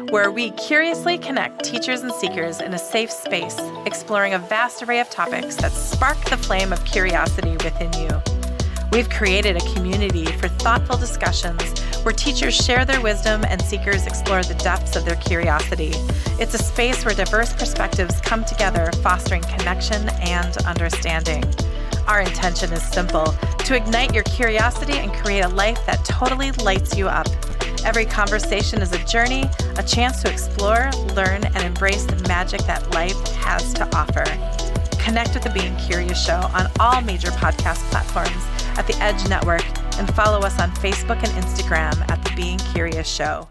where we curiously connect teachers and seekers in a safe space, exploring a vast array of topics that spark the flame of curiosity within you. We've created a community for thoughtful discussions where teachers share their wisdom and seekers explore the depths of their curiosity. It's a space where diverse perspectives come together, fostering connection and understanding. Our intention is simple: to ignite your curiosity and create a life that totally lights you up. Every conversation is a journey, a chance to explore, learn, and embrace the magic that life has to offer. Connect with the Being Curious Show on all major podcast platforms at the Edge Network, and follow us on Facebook and Instagram at the Being Curious Show.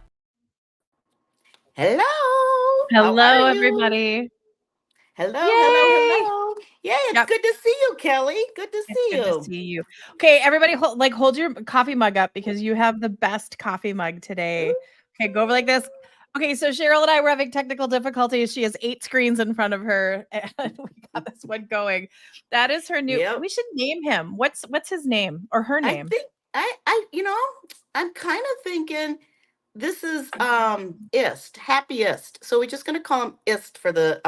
Hello. Hello, everybody. Hello. Yeah, it's good to see you, Kelly. Good to see you. Good to see you. Okay, everybody, hold your coffee mug up because you have the best coffee mug today. Okay, go over like this. Okay, so Cheryl and I were having technical difficulties. She has 8 screens in front of her, and we got this one going. That is her new. We should name him. What's his name or her name? I think I'm kind of thinking this is happiest. So we're just gonna call him Ist for the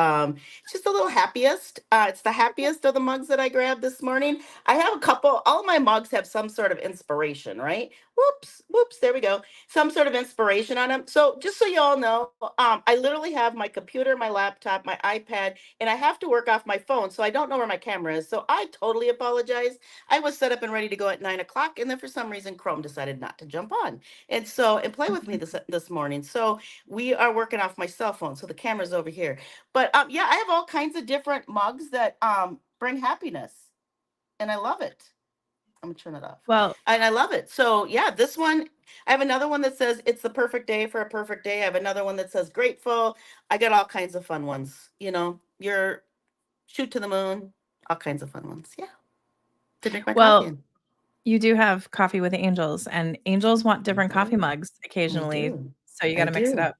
just a little happiest. It's the happiest of the mugs that I grabbed this morning. I have a couple, all my mugs have some sort of inspiration, right? Whoops, there we go. Some sort of inspiration on them. So just so you all know, I literally have my computer, my laptop, my iPad, and I have to work off my phone, so I don't know where my camera is. So I totally apologize. I was set up and ready to go at 9 o'clock, and then for some reason Chrome decided not to jump on and play with me this morning. So we are working off my cell phone, so the camera's over here. But yeah, I have all kinds of different mugs that bring happiness, and I love it. I'm gonna turn it off. Well, and I love it. So yeah, this one, I have another one that says it's the perfect day for a perfect day. I have another one that says grateful. I got all kinds of fun ones. Your shoot to the moon, all kinds of fun ones. Yeah. To drink my coffee in. You do have coffee with angels, and angels want different coffee mugs occasionally. So you got to mix it up.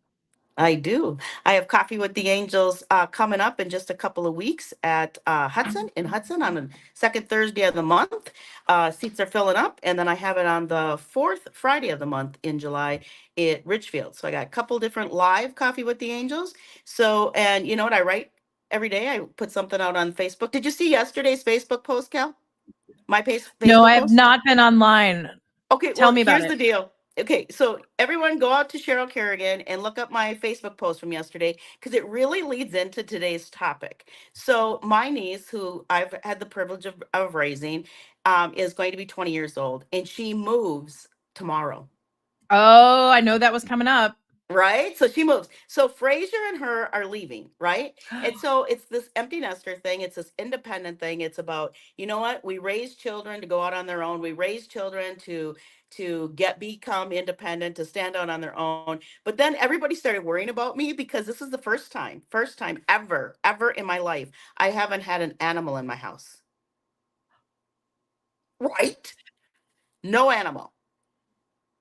I do. I have Coffee with the Angels coming up in just a couple of weeks at Hudson on the second Thursday of the month. Seats are filling up, and then I have it on the fourth Friday of the month in July at Richfield. So I got a couple different live Coffee with the Angels. So, and you know what I write every day? I put something out on Facebook. Did you see yesterday's Facebook post, Cal? My Facebook No, I have not been online. Okay, tell me about it. Here's the deal. Okay, so everyone go out to Cheryl Carrigan and look up my Facebook post from yesterday, because it really leads into today's topic. So my niece, who I've had the privilege of raising, is going to be 20 years old, and she moves tomorrow. Oh, I know that was coming up. Right? So she moves. So Fraser and her are leaving, right? And so it's this empty nester thing. It's this independent thing. It's about, you know what? We raise children to go out on their own. We raise children to become independent, to stand out on their own. But then everybody started worrying about me, because this is the first time ever in my life I haven't had an animal in my house. Right? No animal.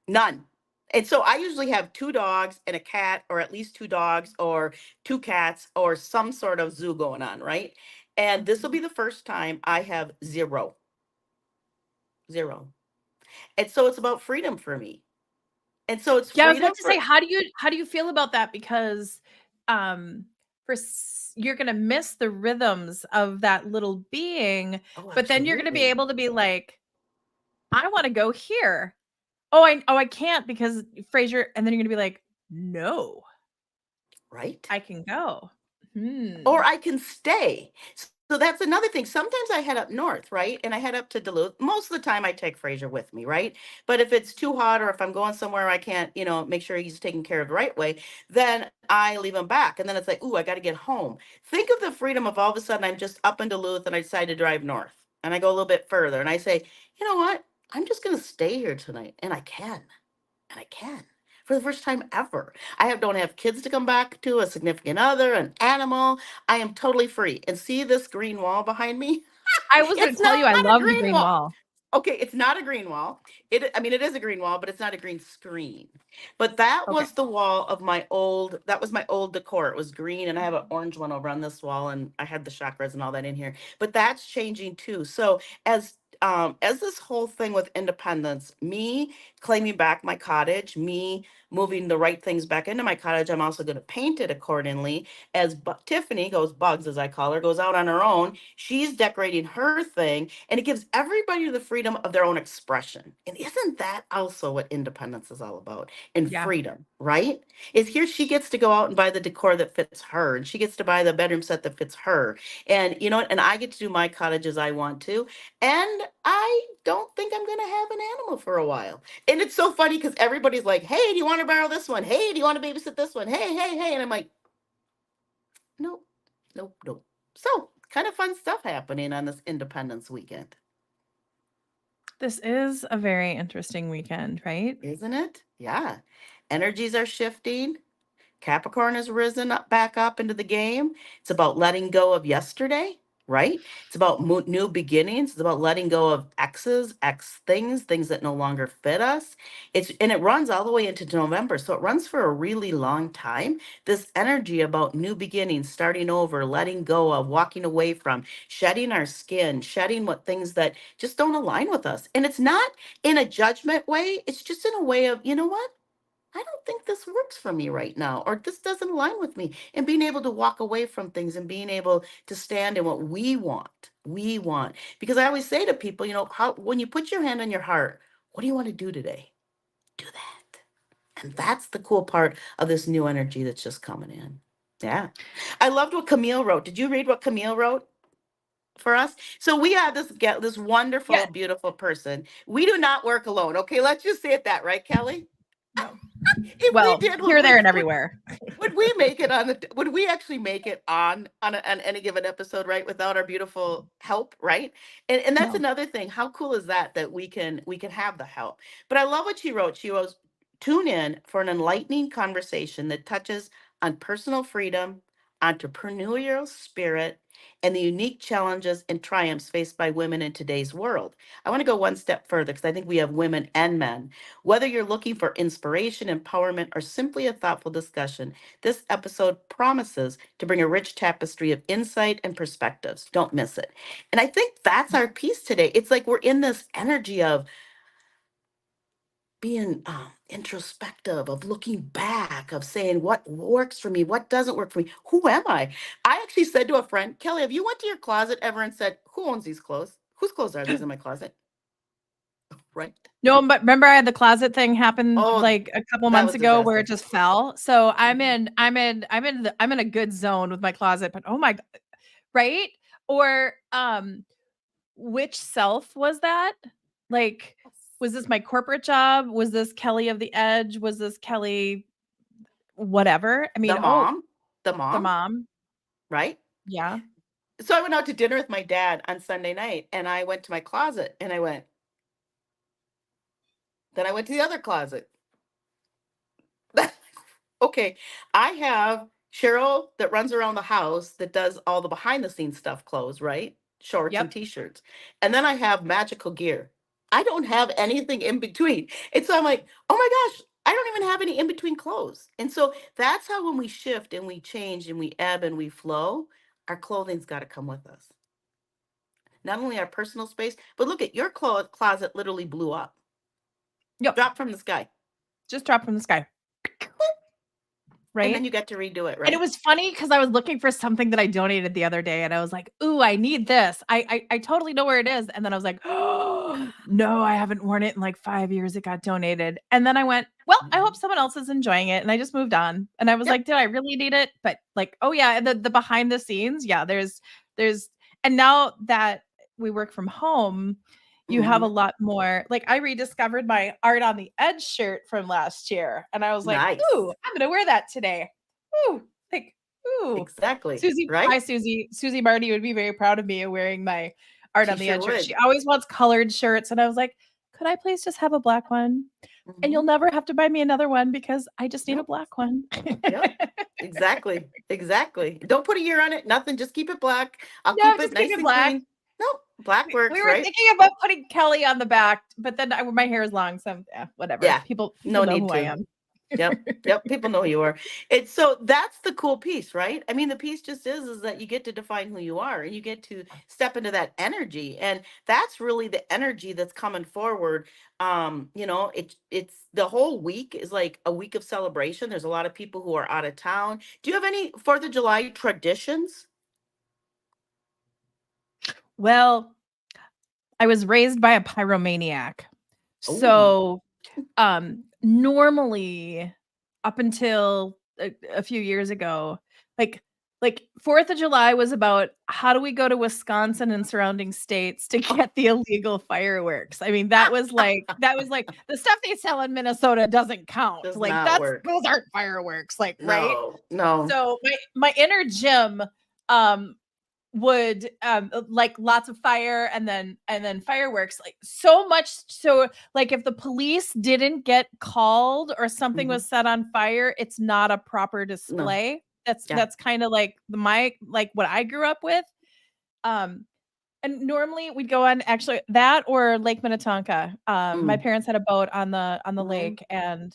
None. And so I usually have 2 dogs and a cat, or at least 2 dogs or 2 cats, or some sort of zoo going on, right? And this will be the first time I have 0. And so it's about freedom for me. And so it's I was about to say, how do you feel about that? Because you're going to miss the rhythms of that little being, but then you're going to be able to be like, I want to go here. I can't because Fraser, and then you're gonna be like, no, right? I can go, or I can stay. So that's another thing. Sometimes I head up north, right? And I head up to Duluth. Most of the time I take Fraser with me, right? But if it's too hot, or if I'm going somewhere I can't, make sure he's taken care of the right way, then I leave him back. And then it's like, ooh, I got to get home. Think of the freedom of all of a sudden I'm just up in Duluth, and I decide to drive north, and I go a little bit further, and I say, you know what? I'm just going to stay here tonight. And I can. For the first time ever. I don't have kids to come back to, a significant other, an animal. I am totally free. And see this green wall behind me? I was going to tell you, I love the green wall. Okay, it's not a green wall. It is a green wall, but it's not a green screen. But that was the wall of my old decor. It was green, and I have an orange one over on this wall, and I had the chakras and all that in here. But that's changing too. So as as this whole thing with independence, me claiming back my cottage, me moving the right things back into my cottage, I'm also going to paint it accordingly. As Tiffany goes, Bugs as I call her, goes out on her own, she's decorating her thing, and it gives everybody the freedom of their own expression. And isn't that also what independence is all about? And Yeah. freedom, right? Is here she gets to go out and buy the decor that fits her, and she gets to buy the bedroom set that fits her. And you know what? And I get to do my cottage as I want to. And I don't think I'm going to have an animal for a while. And it's so funny because everybody's like, hey, do you want to borrow this one? Hey, do you want to babysit this one? Hey, hey, hey. And I'm like, nope, nope, nope. So kind of fun stuff happening on this Independence weekend, This is a very interesting weekend, right? isn't it? Yeah. Energies are shifting. Capricorn has risen up back up into the game. It's about letting go of yesterday, right? It's about new beginnings. It's about letting go of exes, ex things, things that no longer fit us. It runs all the way into November, so it runs for a really long time. This energy about new beginnings, starting over, letting go of, walking away from, shedding our skin, shedding what things that just don't align with us. And it's not in a judgment way. It's just in a way of, you know what? I don't think this works for me right now, or this doesn't align with me. And being able to walk away from things and being able to stand in what we want. We want. Because I always say to people, how when you put your hand on your heart, what do you want to do today? Do that. And that's the cool part of this new energy that's just coming in. Yeah. I loved what Camille wrote. Did you read what Camille wrote for us? So we have this Yeah. wonderful, beautiful person. We do not work alone. Okay, let's just say it that, right, Kelly? No. If we Well, did, here, there, and everywhere. would we make it would we actually make it on any given episode, right, without our beautiful help, right? And that's No. another thing. How cool is that we can have the help? But I love what she wrote. She wrote, tune in for an enlightening conversation that touches on personal freedom, entrepreneurial spirit, and the unique challenges and triumphs faced by women in today's world. I want to go one step further because I think we have women and men. Whether you're looking for inspiration, empowerment, or simply a thoughtful discussion, this episode promises to bring a rich tapestry of insight and perspectives. Don't miss it. And I think that's our piece today. It's like we're in this energy of being introspective, of looking back, of saying what works for me, what doesn't work for me. Who am I? I actually said to a friend, Kelly, have you went to your closet ever and said, who owns these clothes? Whose clothes are these in my closet? Right? No, but remember I had the closet thing happen Oh, like a couple that months was ago where it disaster. just fell. So Mhm. I'm in a good zone with my closet, but oh my, right? Or which self was that? Like, was this my corporate job? Was this Kelly of the Edge? Was this Kelly whatever? I The mean, oh, mom, the the mom, mom. right? Yeah. So I went out to dinner with my dad on Sunday night and I went to my closet and then I went to the other closet. Okay, I have Cheryl that runs around the house that does all the behind the scenes stuff, clothes, right? Shorts and Yep. t-shirts. And then I have magical gear. I don't have anything in between. And so I'm like, oh my gosh, I don't even have any in between clothes. And so that's how when we shift and we change and we ebb and we flow, our clothing's got to come with us. Not only our personal space, but look at your closet literally blew up, Yep. dropped from the sky. Just dropped from the sky. And then Right? you get to redo it, And it right? was funny because I was looking for something that I donated the other day, and I was like, "Ooh, I need this. I totally know where it is." And then I was like, "Oh, no, I haven't worn it in like 5 years. It got donated." And then I went, "Well, I hope Mhm. someone else is enjoying it." And I just moved on. And I was Yep. like, "Did I really need it?" But like, oh yeah, and the behind the scenes, yeah, there's and now that we work from home, you have a Hmm. lot more like I rediscovered my Art on the Edge shirt from last year, and I was like, "Ooh, Nice. I'm gonna wear that today." Ooh, like, ooh. Exactly. Susie hi, Right? Susie. Susie Marty would be very proud of me wearing my Art She on the sure Edge shirt. She would. always wants colored shirts, and I was like, "Could I please just have a black one? And you'll Hmm. never have to buy me another one because I just need a Nope. black one." Yep. Exactly. Exactly. Don't put a year on it. Nothing. Just keep it black. I'll No, keep it just keep nice it and black. clean. Nope. Black We works, were right? thinking about putting Kelly on the back, but then my hair is long, so, whatever. Yeah. People No know need who I to. am. Yep. Yep. People know who you are. It's so that's the cool piece, right? I mean, the piece just is that you get to define who you are and you get to step into that energy. And that's really the energy that's coming forward. It's the whole week is like a week of celebration. There's a lot of people who are out of town. Do you have any 4th of July traditions? Well, I was raised by a pyromaniac. Oh, So, normally up until a few years ago, like like 4th of July was about how do we go to Wisconsin and surrounding states to get the illegal fireworks. I mean, that was like the stuff they sell in Minnesota doesn't count. does Like not that's work. those aren't fireworks, like, right? No, no. So my inner Jim um would like lots of fire and then fireworks, like so much so, like if the police didn't get called or something Mhm. was set on fire, it's not a proper No. display. that's Yeah. that's kind of like my like what I grew up with. um and normally we'd go on actually that or Lake Minnetonka. My Mm. parents had a boat on the Mhm. lake, and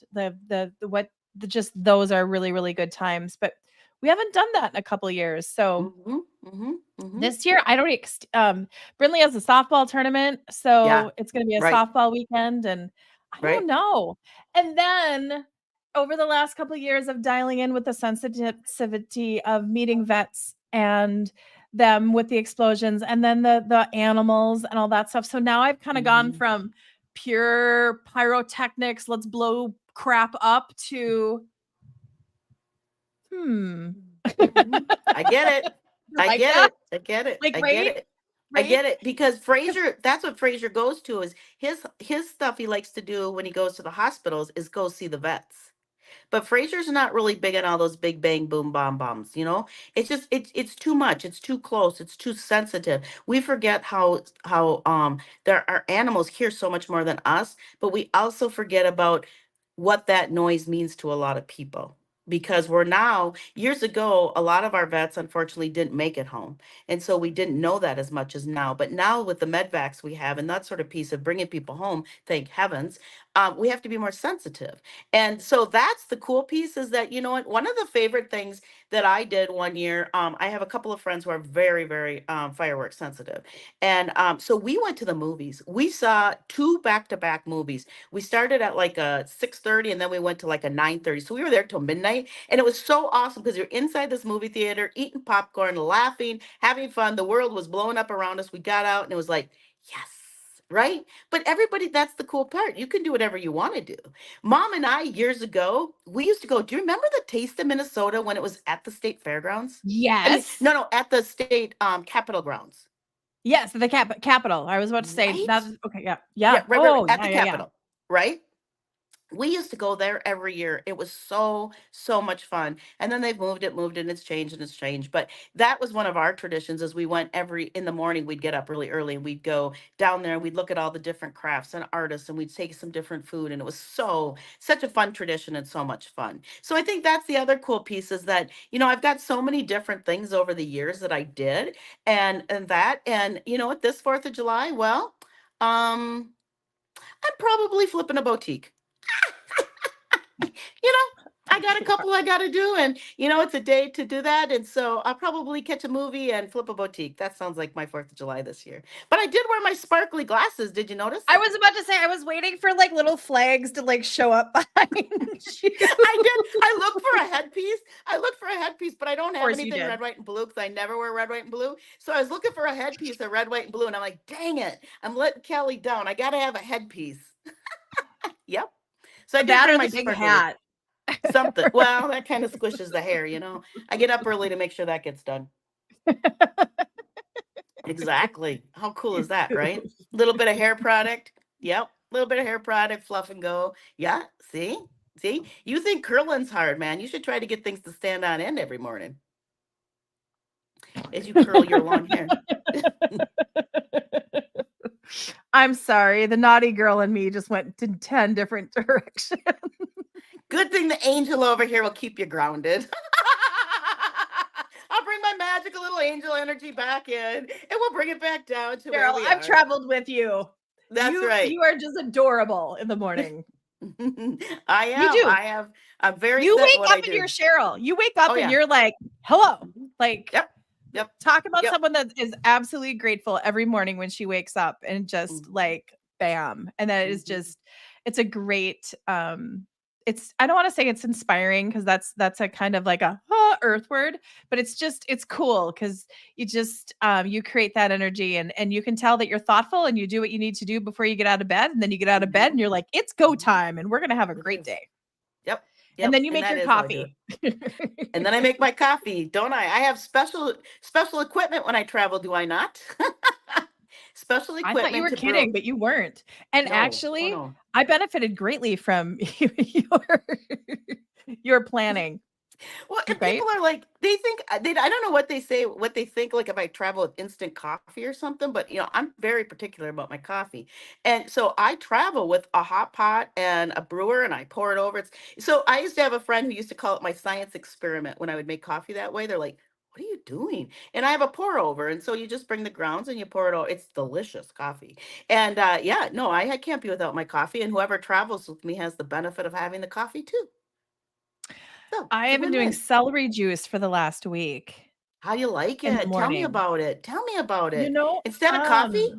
just those are really, really good times, but we haven't done that in a couple years. So Mhm. Mhm. Mhm. this year, I don't Brindley has a softball tournament, Yeah. so it's gonna be a Right. softball weekend, and I don't Right. know. And then over the last couple of years of dialing in with the sensitivity of meeting vets and them with the explosions and then the animals and all that stuff. So now I've kind of gone Mhm. from pure pyrotechnics, let's blow crap up, to hmm. Mhm. I get it. You I like get that? it. I get it. Like, I get right? it. I Right? get it because Frazier, that's what Frazier goes to is his stuff he likes to do when he goes to the hospitals is go see the vets. But Frazier's not really big on all those big bang boom bomb bombs, you know? It's just it's too much. It's too close. It's too sensitive. We forget how there are animals hear so much more than us, but we also forget about what that noise means to a lot of people. Because we're now, years ago, a lot of our vets unfortunately didn't make it home. And so we didn't know that as much as now. But now with the medvacs we have and that sort of piece of bringing people home, thank heavens, we have to be more sensitive. And so that's the cool piece is that, you know what, one of the favorite things that I did one year, I have a couple of friends who are very, very fireworks sensitive. And so we went to the movies. We saw two back-to-back movies. We started at like a 6:30 and then we went to like a 9:30. So we were there till midnight. And it was so awesome because you're inside this movie theater, eating popcorn, laughing, having fun. The world was blowing up around us. We got out and it was like, yes, right? But everybody, that's the cool part. You can do whatever you want to do. Mom and I, years ago, we used to go. Do you remember the Taste of Minnesota when it was at the state fairgrounds? I mean, Yes. no, no, at the state Capitol grounds, Yes, the capital. I was about to say right? that. Okay, yeah. Yeah, Yeah. right, right, right, Oh, at yeah, the yeah, yeah. Capitol, right? We used to go there every year. It was so, so much fun. And then they've moved it, and it's changed and it's changed. But that was one of our traditions as we went every in the morning, we'd get up really early and we'd go down there and we'd look at all the different crafts and artists and we'd take some different food. And it was such a fun tradition and so much fun. So I think that's the other cool piece is that, I've got so many different things over the years that I did and you know what, this 4th of July, well, I'm probably flipping a boutique. you know, I got a couple I got to do, and it's a day to do that, and so I'll probably catch a movie and flip a boutique. That sounds like my 4th of July this year. But I did wear my sparkly glasses. Did you notice? I was about to say I was waiting for like little flags to like show up behind you. I did. I looked for a headpiece. But I don't Of have course you anything did. red, white, and blue because I never wear red, white, and blue. So I was looking for a headpiece of red, white, and blue, and I'm like, dang it, I'm letting Kelly down. I got to have a headpiece. Yep. So I did That bring or my the big sparkly. hat. Something. Well, that kind of squishes the hair. I get up early to make sure that gets done. Exactly. How cool is that, right? Little bit of hair product. Yep. Little bit of hair product, fluff and go. Yeah. See? See? You think curling's hard, man. You should try to get things to stand on end every morning as you curl your long hair. I'm sorry. The naughty girl in me just went in 10 different directions. Good thing the angel over here will keep you grounded. I'll bring my magical little angel energy back in and we'll bring it back down to where Cheryl, we I've are. traveled with you. That's You right. you are just adorable in the morning. I You am. do. I have. I'm very You set in wake what I up and you're do. Cheryl. You wake Oh up and yeah. you're like, hello. Mhm. Like, Yep. Yep. talk about Yep. someone that is absolutely grateful every morning when she wakes up and just Mhm. like bam. And that is Mhm. just it's a great it's I don't want to say it's inspiring because that's a kind of like a earth word, but it's cool because you just you create that energy and you can tell that you're thoughtful and you do what you need to do before you get out of bed. And then you get out of bed and Mhm. you're like, it's go Mhm. time and we're gonna have a It great is. day. Yep. And Yep. then you And make that your is how I do it. coffee. And then I make my coffee, don't I? I have special equipment when I travel, do I not? Special I thought you equipment were to brew. kidding, but you weren't. And No. Oh actually, no. I benefited greatly from your planning, Well, and right? people are like, they think I don't know what they say, what they think, like if I travel with instant coffee or something, but I'm very particular about my coffee. And so I travel with a hot pot and a brewer and I pour it over. So I used to have a friend who used to call it my science experiment when I would make coffee that way. They're like, what are you doing? And I have a pour over. And so you just bring the grounds and you pour it over. It's delicious coffee. And yeah, no, I can't be without my coffee. And whoever travels with me has the benefit of having the coffee too. So I it's a have been doing win-win. celery juice for the last week How you like in the it? Tell me morning. about it. Tell me about You it. know, Instead of coffee?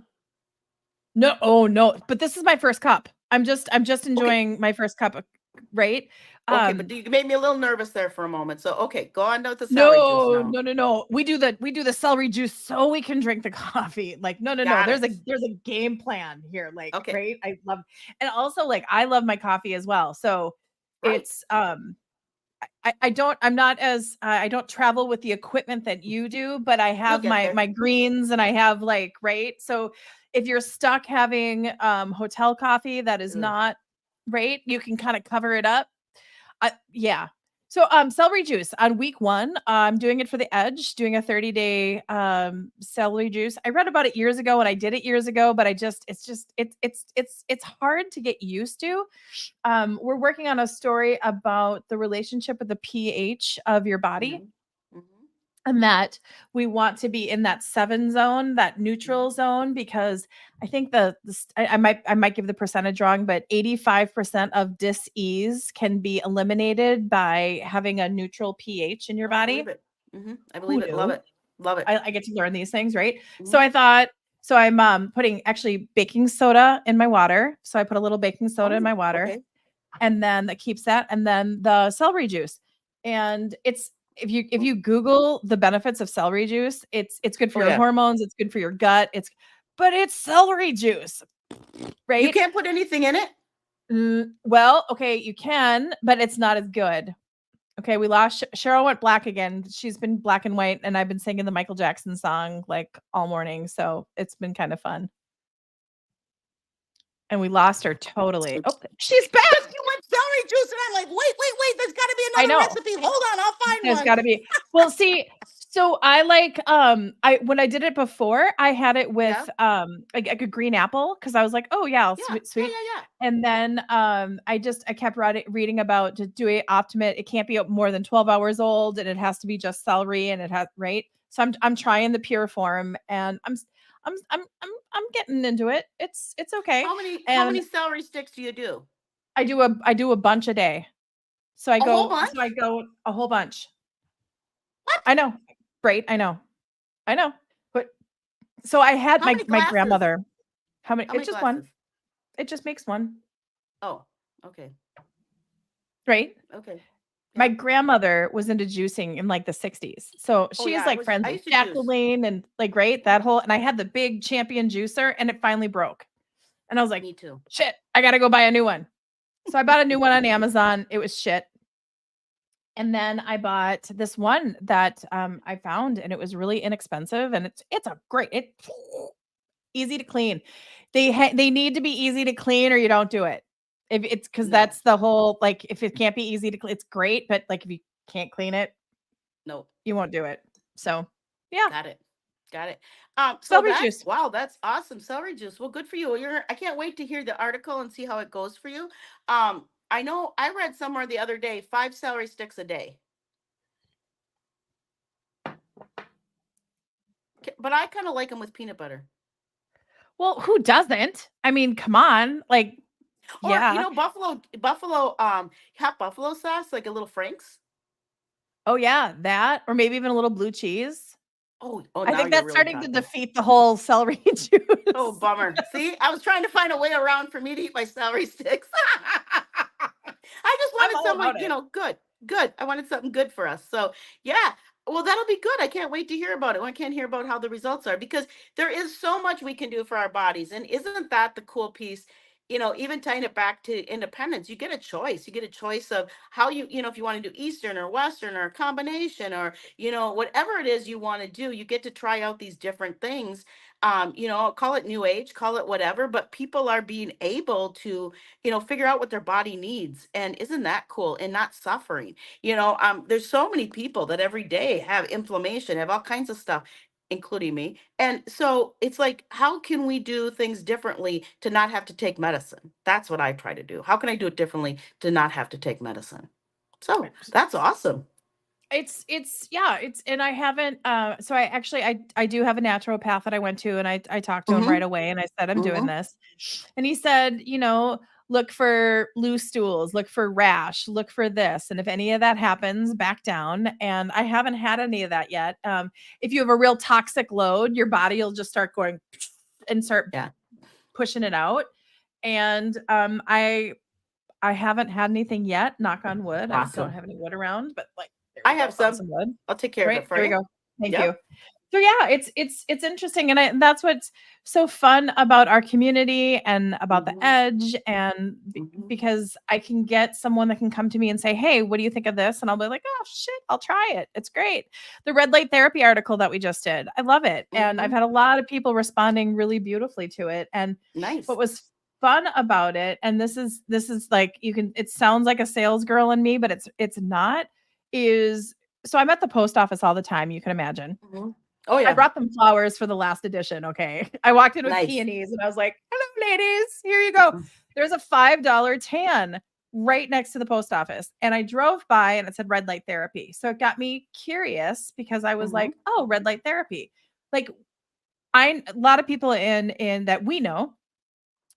no, oh no, but this is my first cup. I'm just Okay. enjoying my first cup of, right? Okay, but Um you made me a little nervous there for a moment. So okay, go on with the celery juice No, now. no, no, no. We do the celery juice so we can drink the coffee. Like, no, no, no. Got There's a it. there's a game plan here. Like, Okay. right? I love and also like I love my coffee as well. So Right. it's I don't travel with the equipment that you do, but I You'll have get my there. greens and I have like, right? So if you're stuck having hotel coffee that is Ugh. not right, you can kind of cover it up. Yeah. So, celery juice on week 1, I'm doing it for the edge, doing a 30-day celery juice. I read about it years ago and I did it years ago, but it's hard to get used to. We're working on a story about the relationship with the pH of your body Mhm. Mhm. and that we want to be in that 7 zone, that neutral Mhm. zone, because I think I might give the percentage wrong, but 85% of dis-ease can be eliminated by having a neutral pH in your Oh, I believe body. it. I believe Who it. Love knew? it. Love it. I get to learn these things, right? So Mhm. I thought so I'm putting actually baking soda in my water. So I put a little baking soda in Oh, my water okay. and then that keeps that and then the celery juice. And it's if Oh, you Google the benefits of celery juice, it's good for oh your yeah. hormones, it's good for your gut, but it's celery juice, You right? can't put anything in it? Well, okay, you can, but it's not as good. Okay, we lost Cheryl went black again. She's been black and white, and I've been singing the Michael Jackson song like all morning, so it's been kind of fun. And we lost her totally. Oh, she's back. Because you went celery juice, and I'm like, wait, there's got to be I another know. recipe. Hold on, I'll find There's one. gotta be. Well, see, so I like, I when I did it before, I had it Yeah, with, like a green apple because I was like, "Oh, yeah, yeah, sweet, yeah, sweet." yeah, And then, I kept reading about to do it optimate. It can't be more than 12 hours old, and it has to be just celery, and it has right? So I'm trying the pure form, and I'm getting into it. It's okay. How many And celery sticks do you do? I do a bunch a day. A whole So I bunch? go a whole bunch. What? I know. Right, I know. I know. But so I had How many my glasses? grandmother how many How it's many just 1. glasses? It just makes 1, Oh, okay. right? Okay. My Yeah. grandmother was into juicing in, like, the '60s. So Oh she's, yeah, like, friends I with used to juice. Jacqueline and, like, right? That whole and I had the big champion juicer, and it finally broke. And I was like, Me too. "Shit, I gotta go buy a new one." So I bought a new one on Amazon. It was shit. And then I bought this one that, I found, and it was really inexpensive, and it's a great easy to clean. They need to be easy to clean or you don't do it. If it's because No. that's the whole like, if it can't be easy to clean, it's great, but, like, if you can't clean it, No. you won't do it. So, yeah, Got it. Got it. So celery that's juice. wow, that's awesome. Celery juice. Well, good for you. I can't wait to hear the article and see how it goes for you. I know I read somewhere the other day, 5 celery sticks a day. But I kind of like them with peanut butter. Well, who doesn't? I mean, come on, like, Or, Yeah. hot buffalo sauce, like a little Frank's. Oh, yeah, that, or maybe even a little blue cheese. Oh, I now think you're that's really starting to talking. defeat the whole celery Oh, juice. bummer. See, I was trying to find a way around for me to eat my celery sticks. I just I'm wanted all someone, about it. good, good. I wanted something good for us. So, yeah. Well, that'll be good. I can't wait to hear about it. I can't hear about how the results are because there is so much we can do for our bodies. And isn't that the cool piece? Even tying it back to independence, you get a choice. You get a choice of how if you want to do Eastern or Western or a combination or, whatever it is you want to do, you get to try out these different things. Call it new age, call it whatever, but people are being able to, figure out what their body needs. And isn't that cool? And not suffering. There's so many people that every day have inflammation, have all kinds of stuff, including me. And so it's like, how can we do things differently to not have to take medicine? That's what I try to do. How can I do it differently to not have to take medicine? So that's awesome. It's yeah, and I haven't so I actually I do have a naturopath that I went to, and I talked to him right Mm-hmm. away, and I said, "I'm doing Mm-hmm. this." And he said, "Look for loose stools, look for rash, look for this, and if any of that happens, back down." And I haven't had any of that yet. If you have a real toxic load, your body will just start going and start Yeah. pushing it out. And I haven't had anything yet, knock on wood. I don't Awesome. have any wood around, but, like, there I we go, have found some. some wood. I'll take care of Right, it for there we you. go. Thank you. Yep. So, yeah, it's interesting, and that's what's so fun about our community and about the Mm-hmm. edge, and Mm-hmm. because I can get someone that can come to me and say, "Hey, what do you think of this?" And I'll be like, "Oh, shit, I'll try it. It's great." The red light therapy article that we just did, I love it, and I've Mm-hmm. had a lot of people responding really beautifully to it, and what Nice. was fun about it, and this is like, it sounds like a sales girl in me, but it's not, is so I'm at the post office all the time, you can imagine. Mm-hmm. Oh I yeah. brought them flowers for the last edition, okay? I walked in with Nice. peonies and I was like, "Hello, ladies. Here you go." There's a $5 tan right next to the post office. And I drove by and it said red light therapy. So it got me curious because I was Mm-hmm. like, "Oh, red light therapy." Like, a lot of people in that we know.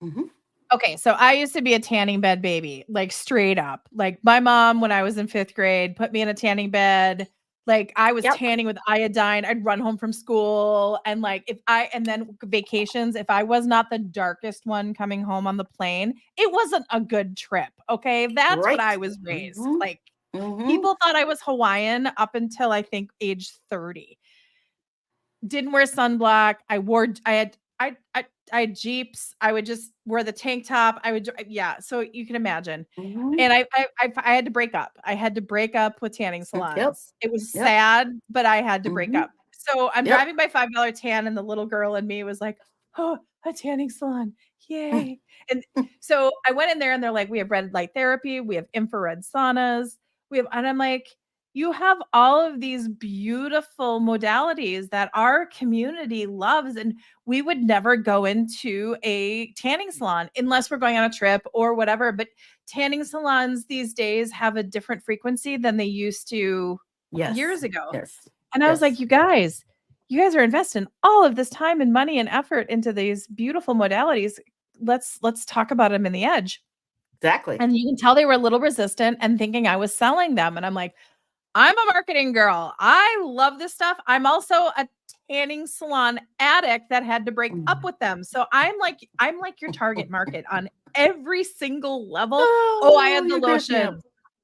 Mm-hmm. Okay, so I used to be a tanning bed baby, like straight up. Like my mom, when I was in 5th grade, put me in a tanning bed. Like I was Yep. tanning with iodine. I'd run home from school, and like and then vacations, if I was not the darkest one coming home on the plane, it wasn't a good trip. Okay. That's what Right. I was raised. Mm-hmm. Like Mm-hmm. people thought I was Hawaiian up until I think age 30. Didn't wear sunblock. I had Jeeps. I would just wear the tank top. Yeah, so you can imagine. Mm-hmm. And I had to break up. I had to break up with tanning Yep. salons. It was Yep. sad, but I had to break Mm-hmm. up. So I'm Yep. driving my $5 tan, and the little girl in me was like, "Oh, a tanning salon. Yay." And so I went in there and they're like, "We have red light therapy, we have infrared saunas, we have," and I'm like, "You have all of these beautiful modalities that our community loves, and we would never go into a tanning salon unless we're going on a trip or whatever." But tanning salons these days have a different frequency than they used to Yes. years ago. Yes. And I was like, Yes. you guys are investing all of this time and money and effort into these beautiful modalities. Let's talk about them in the edge." Exactly. And you can tell they were a little resistant and thinking I was selling them. And I'm like, "I'm a marketing girl. I love this stuff. I'm also a tanning salon addict that had to break up Mm. with them." So I'm like your target market on every single level. Oh, I Oh, had the you crack me up. lotions.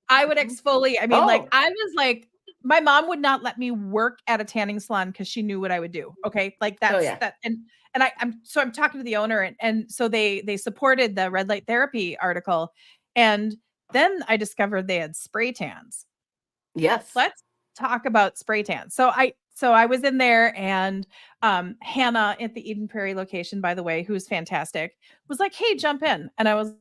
I would Mhm. exfoliate. I mean, like, Oh. I was like, my mom would not let me work at a tanning salon because she knew what I would do. Okay. Like Oh that's yeah. that. And I'm talking to the owner, and so they supported the red light therapy article. And then I discovered they had spray tans. Yes. Let's talk about spray tan. So I was in there, and Hannah at the Eden Prairie location, by the way, who's fantastic, was like, "Hey, jump in." And I was,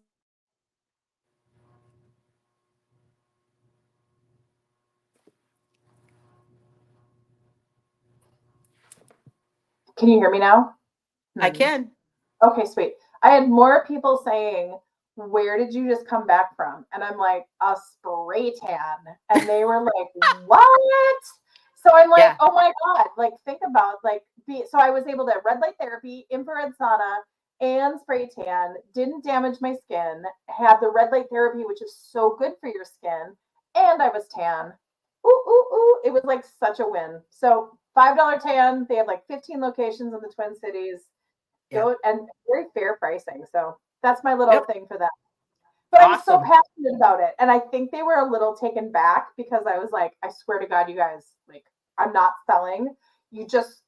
can you hear me now? I Hmm. can. Okay, sweet. I had more people saying, "Where did you just come back from?" And I'm like, "A spray tan." And they were like, "What?" So I'm like, Yeah. "Oh my God." Like, think about, like, so I was able to red light therapy, infrared sauna, and spray tan, didn't damage my skin, had the red light therapy, which is so good for your skin, and I was tan. Ooh, ooh, ooh. It was like such a win. So $5 tan, they have like 15 locations in the Twin Cities. Yeah. Go and very fair pricing. So that's my little Yep. thing for that. But I'm so Awesome. passionate about it. And I think they were a little taken back because I was like, I swear to God, you guys, like, I'm not selling. You just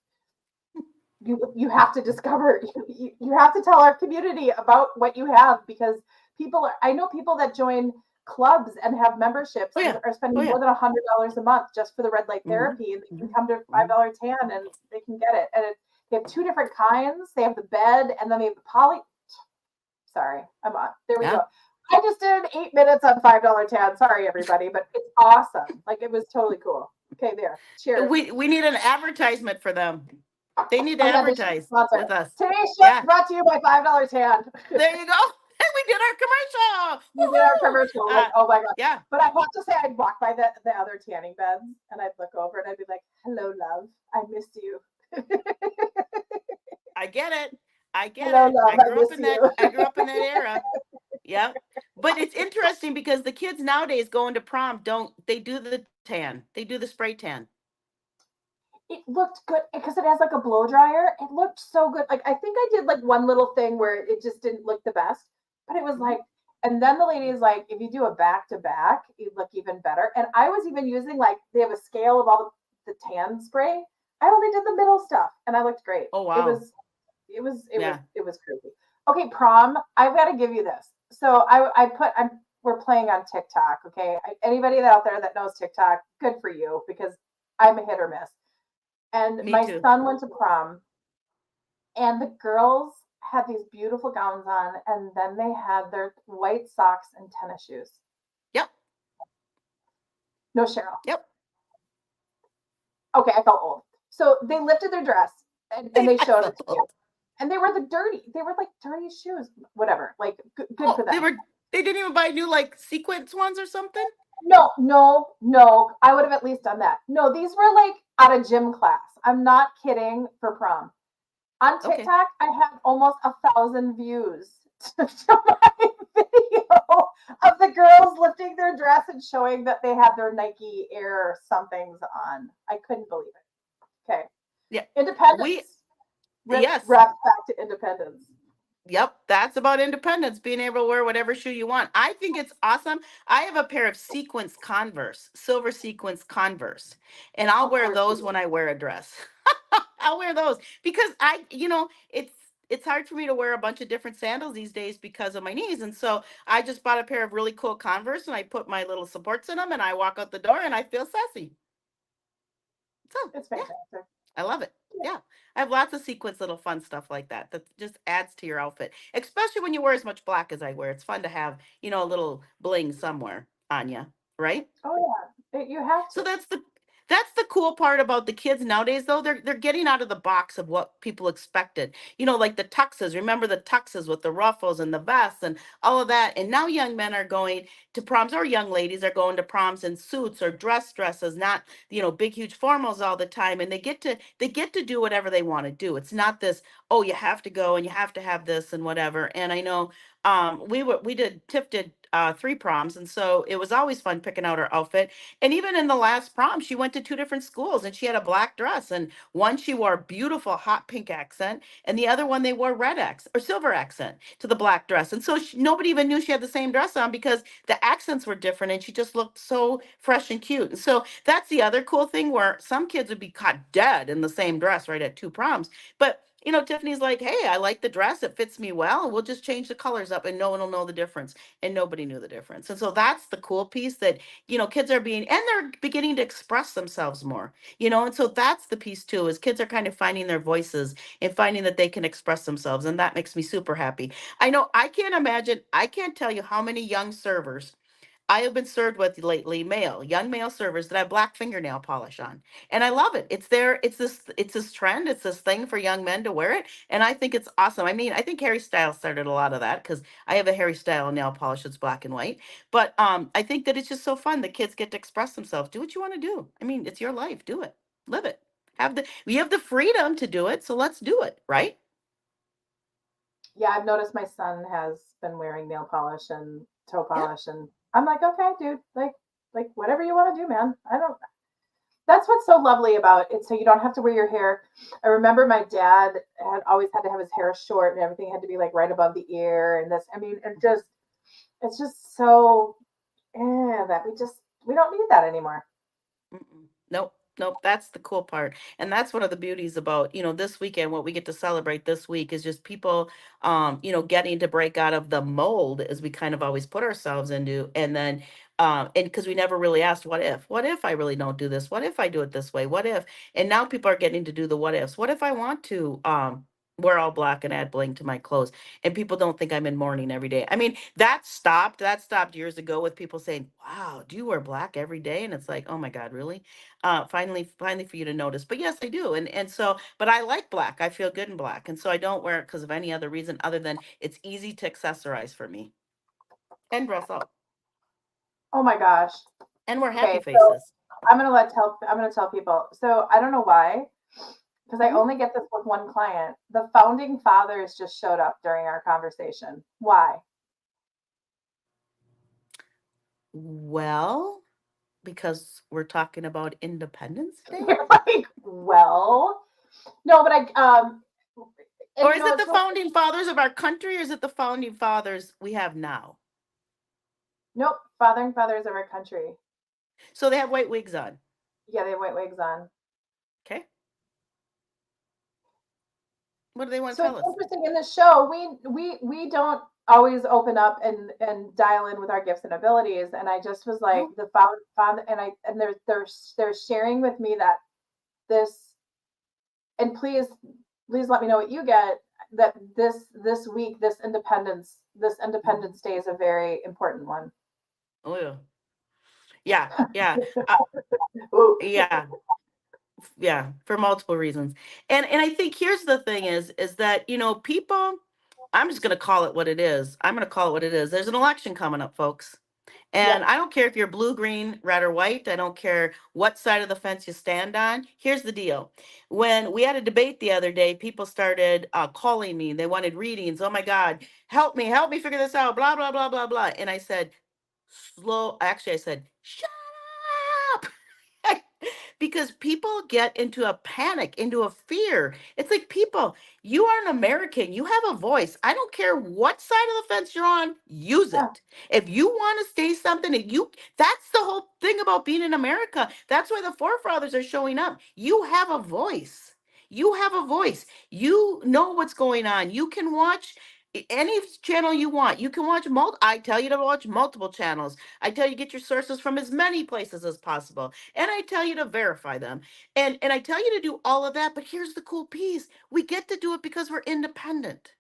you have to discover you have to tell our community about what you have because people are I know people that join clubs and have memberships Oh and yeah. are Oh spending yeah. more than $100 a month just for the red light Hmm. therapy and they can Hmm. come to Hmm. $5 tan and they can get it and they have two different kinds. They have the bed and then they have the poly. Sorry, I'm on. There we Yeah. go. I just did 8 minutes on $5 tan. Sorry, everybody, but it's awesome. Like it was totally cool. Okay, there. Cheers. We need an advertisement for them. They need to Oh yeah, they should advertise sponsor. with us. Today's show is Yeah. brought to you by $5 tan. There you go. We did our commercial. We did our Woohoo! commercial. Like, oh my god. Yeah. But I have to say, I'd walk by the other tanning beds and I'd look over and I'd be like, "Hello, love. I missed you. I get it. I get Hello, it. love. I I grew up miss in that. you." I grew up in that era. Yep. But it's interesting because the kids nowadays going to prom don't they do the tan. They do the spray tan. It looked good because it has like a blow dryer. It looked so good. Like I think I did like one little thing where it just didn't look the best, but it was Mhm. like. And then the lady is like, if you do a back to back, you look even better. And I was even using like they have a scale of all the tan spray. I only did the middle stuff, and I looked great. Oh It wow. was it was it was Yeah. it was crazy. Okay, prom. I've got to give you this. So I put I'm we're playing on TikTok. Okay, anybody out there that knows TikTok, good for you because I'm a hit or miss. And Me my too. son went to prom, and the girls had these beautiful gowns on, and then they had their white socks and tennis shoes. Yep. No, Cheryl. Yep. Okay, I felt old. So they lifted their dress and they I showed it felt to me. old. And they were like dirty shoes, whatever. Like good Oh, for them. they didn't even buy new like sequence ones or something? No, no, no. I would have at least done that. No, these were like out of gym class. I'm not kidding for prom. On Okay. TikTok, I have almost 1,000 views to my video of the girls lifting their dress and showing that they had their Nike Air somethings on. I couldn't believe it. Okay. Yeah. We Independence. yes. Wraps back to independence. Yep, that's about independence, being able to wear whatever shoe you want. I think it's awesome. I have a pair of sequence Converse, silver sequence Converse, and I'll Of wear course you those do. when I wear a dress. I'll wear those because it's hard for me to wear a bunch of different sandals these days because of my knees. And so I just bought a pair of really cool Converse and I put my little supports in them and I walk out the door and I feel sassy. So, It's yeah. fantastic. I love it. Yeah. I have lots of sequence little fun stuff like that that just adds to your outfit, especially when you wear as much black as I wear. It's fun to have, a little bling somewhere on you, right? Oh yeah, you have So to. that's the cool part about the kids nowadays though. They're getting out of the box of what people expected. Like the tuxes. Remember the tuxes with the ruffles and the vests and all of that. And now young men are going to proms or young ladies are going to proms in suits or dresses, not, big huge formals all the time. And they get to do whatever they want to do. It's not this, oh, you have to go and you have to have this and whatever. And I know Tiff did 3 proms, and so it was always fun picking out her outfit. And even in the last prom, she went to 2 different schools and she had a black dress. And one she wore beautiful hot pink accent, and the other one they wore red accent or silver accent to the black dress. And so nobody even knew she had the same dress on because the accents were different and she just looked so fresh and cute. And so that's the other cool thing where some kids would be caught dead in the same dress right at 2 proms. But Tiffany's like, hey, I like the dress. It fits me well. And we'll just change the colors up and no one will know the difference. And nobody knew the difference. And so that's the cool piece that kids are and they're beginning to express themselves more, and so that's the piece too, is kids are kind of finding their voices and finding that they can express themselves. And that makes me super happy. I can't tell you how many young servers I have been served with lately, young male servers that have black fingernail polish on. And I love it. It's this trend, it's this thing for young men to wear it. And I think it's awesome. I mean, I think Harry Styles started a lot of that because I have a Harry Style nail polish that's black and white. But I think that it's just so fun. The kids get to express themselves. Do what you want to do. I mean, it's your life. Do it. Live it. We have the freedom to do it, so let's do it, right? Yeah, I've noticed my son has been wearing nail polish and toe Yeah. polish, and I'm like, okay, dude, like whatever you want to do, man. I don't. That's what's so lovely about it. So you don't have to wear your hair. I remember my dad had always had to have his hair short, and everything had to be like right above the ear, and this. I mean, it's just so that we don't need that anymore. Mm-mm. Nope. Nope. That's the cool part. And that's one of the beauties about, this weekend, what we get to celebrate this week is just people, getting to break out of the mold as we kind of always put ourselves into. And then, and because we never really asked, what if I really don't do this? What if I do it this way? What if? And now people are getting to do the what ifs. What if I want to, wear all black and add bling to my clothes? And people don't think I'm in mourning every day. I mean, that stopped years ago with people saying, wow, do you wear black every day? And it's like, oh my God, really? Finally for you to notice. But yes, I do. And so, but I like black. I feel good in black. And so I don't wear it because of any other reason other than it's easy to accessorize for me and dress up. Oh my gosh. And we're happy Okay, so faces. I'm gonna tell people. So I don't know why, because I Mhm. only get this with one client. The founding fathers just showed up during our conversation. Why? Well, because we're talking about Independence Day? You're like, well, no, but and Or you is know, it it's the really, founding fathers of our country or is it the founding fathers we have now? nope, founding fathers of our country. So they have white wigs on. Yeah, they have white wigs on. Okay. What do they want to So tell it's us? interesting in the show. We don't always open up and dial in with our gifts and abilities. And I just was like No. the found and they're sharing with me that this, and please let me know what you get, that this week, this Mhm. Independence Day is a very important one. Oh yeah. Yeah. Yeah. Uh, Ooh, yeah. Yeah, for multiple reasons. And I think here's the thing is that, people, I'm just going to call it what it is. I'm going to call it what it is. There's an election coming up, folks. And yep, I don't care if you're blue, green, red, or white. I don't care what side of the fence you stand on. Here's the deal. When we had a debate the other day, people started calling me. They wanted readings. Oh my God, help me figure this out. Blah, blah, blah, blah, blah. And I said, actually, I said, shut up. Because people get into a panic, into a fear. It's like, people, you are an American. You have a voice. I don't care what side of the fence you're on, use yeah, it. If you want to say something, that's the whole thing about being in America. That's why the forefathers are showing up. You have a voice. You have a voice. You know what's going on. You can watch any channel you want. You can watch I tell you to watch multiple channels. I tell you get your sources from as many places as possible, and I tell you to verify them, and I tell you to do all of that. But here's the cool piece: we get to do it because we're independent.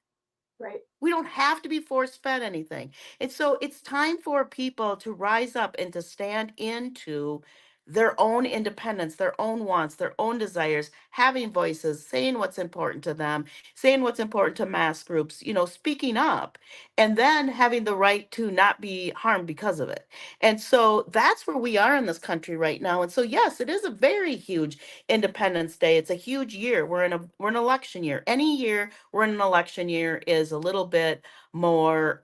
right, We don't have to be force fed anything. And so it's time for people to rise up and to stand into their own independence, their own wants, their own desires, having voices, saying what's important to them, saying what's important to mass groups, speaking up, and then having the right to not be harmed because of it. And so that's where we are in this country right now. And so yes, it is a very huge Independence Day. It's a huge year. We're an election year. Any year we're in an election year is a little bit more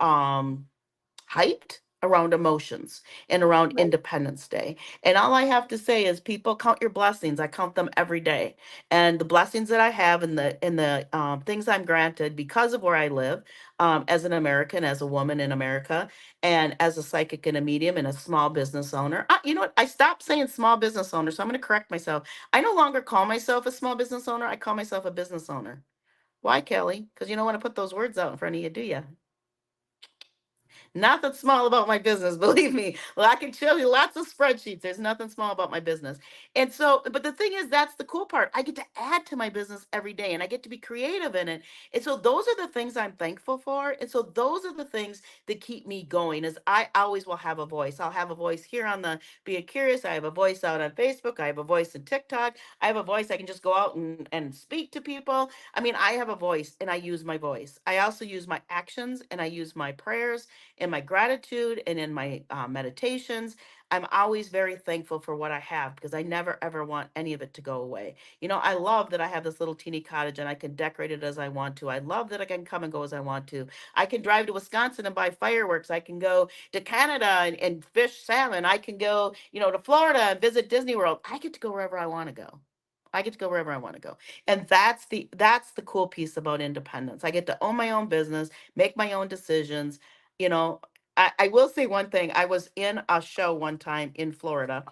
hyped around emotions and around right. Independence Day. And all I have to say is, people, count your blessings. I count them every day. And the blessings that I have and the things I'm granted because of where I live, as an American, as a woman in America, and as a psychic and a medium and a small business owner. You know what? I stopped saying small business owner, so I'm going to correct myself. I no longer call myself a small business owner. I call myself a business owner. Why, Kelly? Because you don't want to put those words out in front of you, do you? Nothing small about my business, believe me. Well, I can show you lots of spreadsheets. There's nothing small about my business. And so, but the thing is, that's the cool part. I get to add to my business every day and I get to be creative in it. And so those are the things I'm thankful for. And so those are the things that keep me going, is I always will have a voice. I'll have a voice here on the Be It Curious. I have a voice out on Facebook. I have a voice in TikTok. I have a voice. I can just go out and speak to people. I mean, I have a voice and I use my voice. I also use my actions and I use my prayers in my gratitude and in my meditations, I'm always very thankful for what I have because I never ever want any of it to go away. I love that I have this little teeny cottage and I can decorate it as I want to. I love that I can come and go as I want to. I can drive to Wisconsin and buy fireworks. I can go to Canada and fish salmon. I can go, to Florida and visit Disney World. I get to go wherever I want to go. I get to go wherever I want to go. And that's the cool piece about independence. I get to own my own business, make my own decisions. You know, I will say one thing. I was in a show one time in Florida,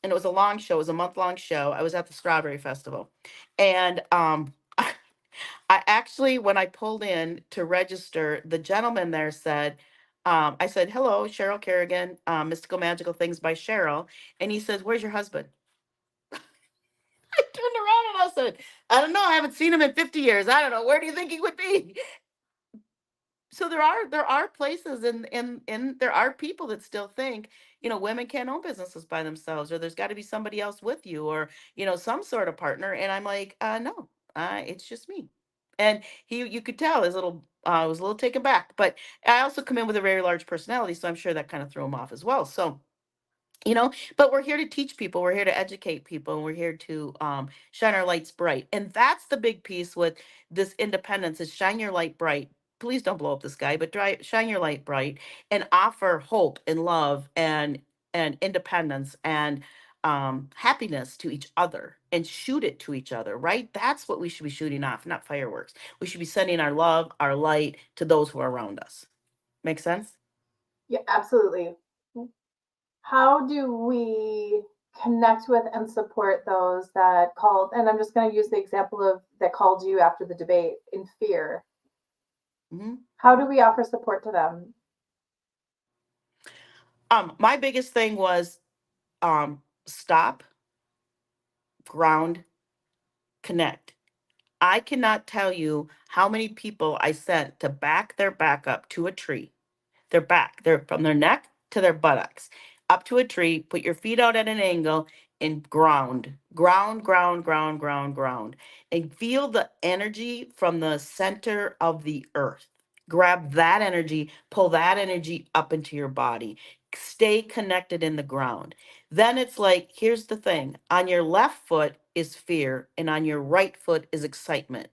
and it was a long show. It was a month-long show. I was at the Strawberry Festival. And I actually, when I pulled in to register, the gentleman there said, I said, "Hello, Cheryl Carrigan, Mystical Magical Things by Cheryl." And he says, "Where's your husband?" I turned around and I said, "I don't know. I haven't seen him in 50 years. I don't know. Where do you think he would be?" So there are places and there are people that still think, women can't own businesses by themselves, or there's got to be somebody else with you, or, some sort of partner. And I'm like, no, it's just me. And you could tell his little, was a little taken back, but I also come in with a very large personality. So I'm sure that kind of threw him off as well. So, but we're here to teach people, we're here to educate people, and we're here to shine our lights bright. And that's the big piece with this independence, is shine your light bright. Please don't blow up the sky, but shine your light bright and offer hope and love and independence and happiness to each other, and shoot it to each other, right? That's what we should be shooting off, not fireworks. We should be sending our love, our light to those who are around us. Make sense? Yeah, absolutely. How do we connect with and support those that called, and I'm just going to use the example of that called you after the debate in fear? Hmm. How do we offer support to them? My biggest thing was stop, ground, connect. I cannot tell you how many people I sent to back their back up to a tree, their back, their from their neck to their buttocks, up to a tree, put your feet out at an angle and ground, ground, ground, ground, ground, ground, and feel the energy from the center of the earth. Grab that energy, pull that energy up into your body. Stay connected in the ground. Then it's like, here's the thing, on your left foot is fear, and on your right foot is excitement.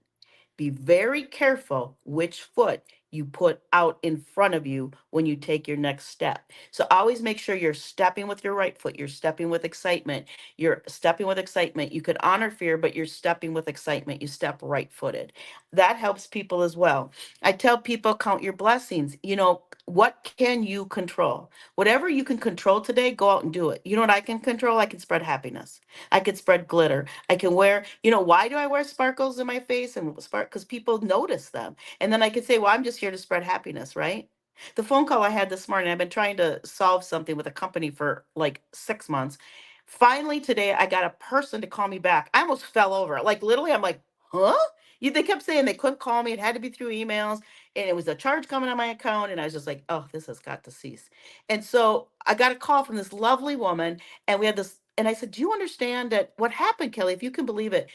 Be very careful which foot you put out in front of you when you take your next step. So always make sure you're stepping with your right foot. You're stepping with excitement. You're stepping with excitement. You could honor fear, but you're stepping with excitement. You step right footed. That helps people as well. I tell people, count your blessings. What can you control? Whatever you can control today, go out and do it. You know what I can control? I can spread happiness. I can spread glitter. I can wear, why do I wear sparkles in my face and spark? Because people notice them. And then I could say, well, I'm just here to spread happiness, right? The phone call I had this morning, I've been trying to solve something with a company for like 6 months. Finally, today, I got a person to call me back. I almost fell over. Like, literally, I'm like, huh? They kept saying they couldn't call me. It had to be through emails. And it was a charge coming on my account. And I was just like, oh, this has got to cease. And so I got a call from this lovely woman. And we had this. And I said, do you understand that what happened, Kelly, if you can believe it?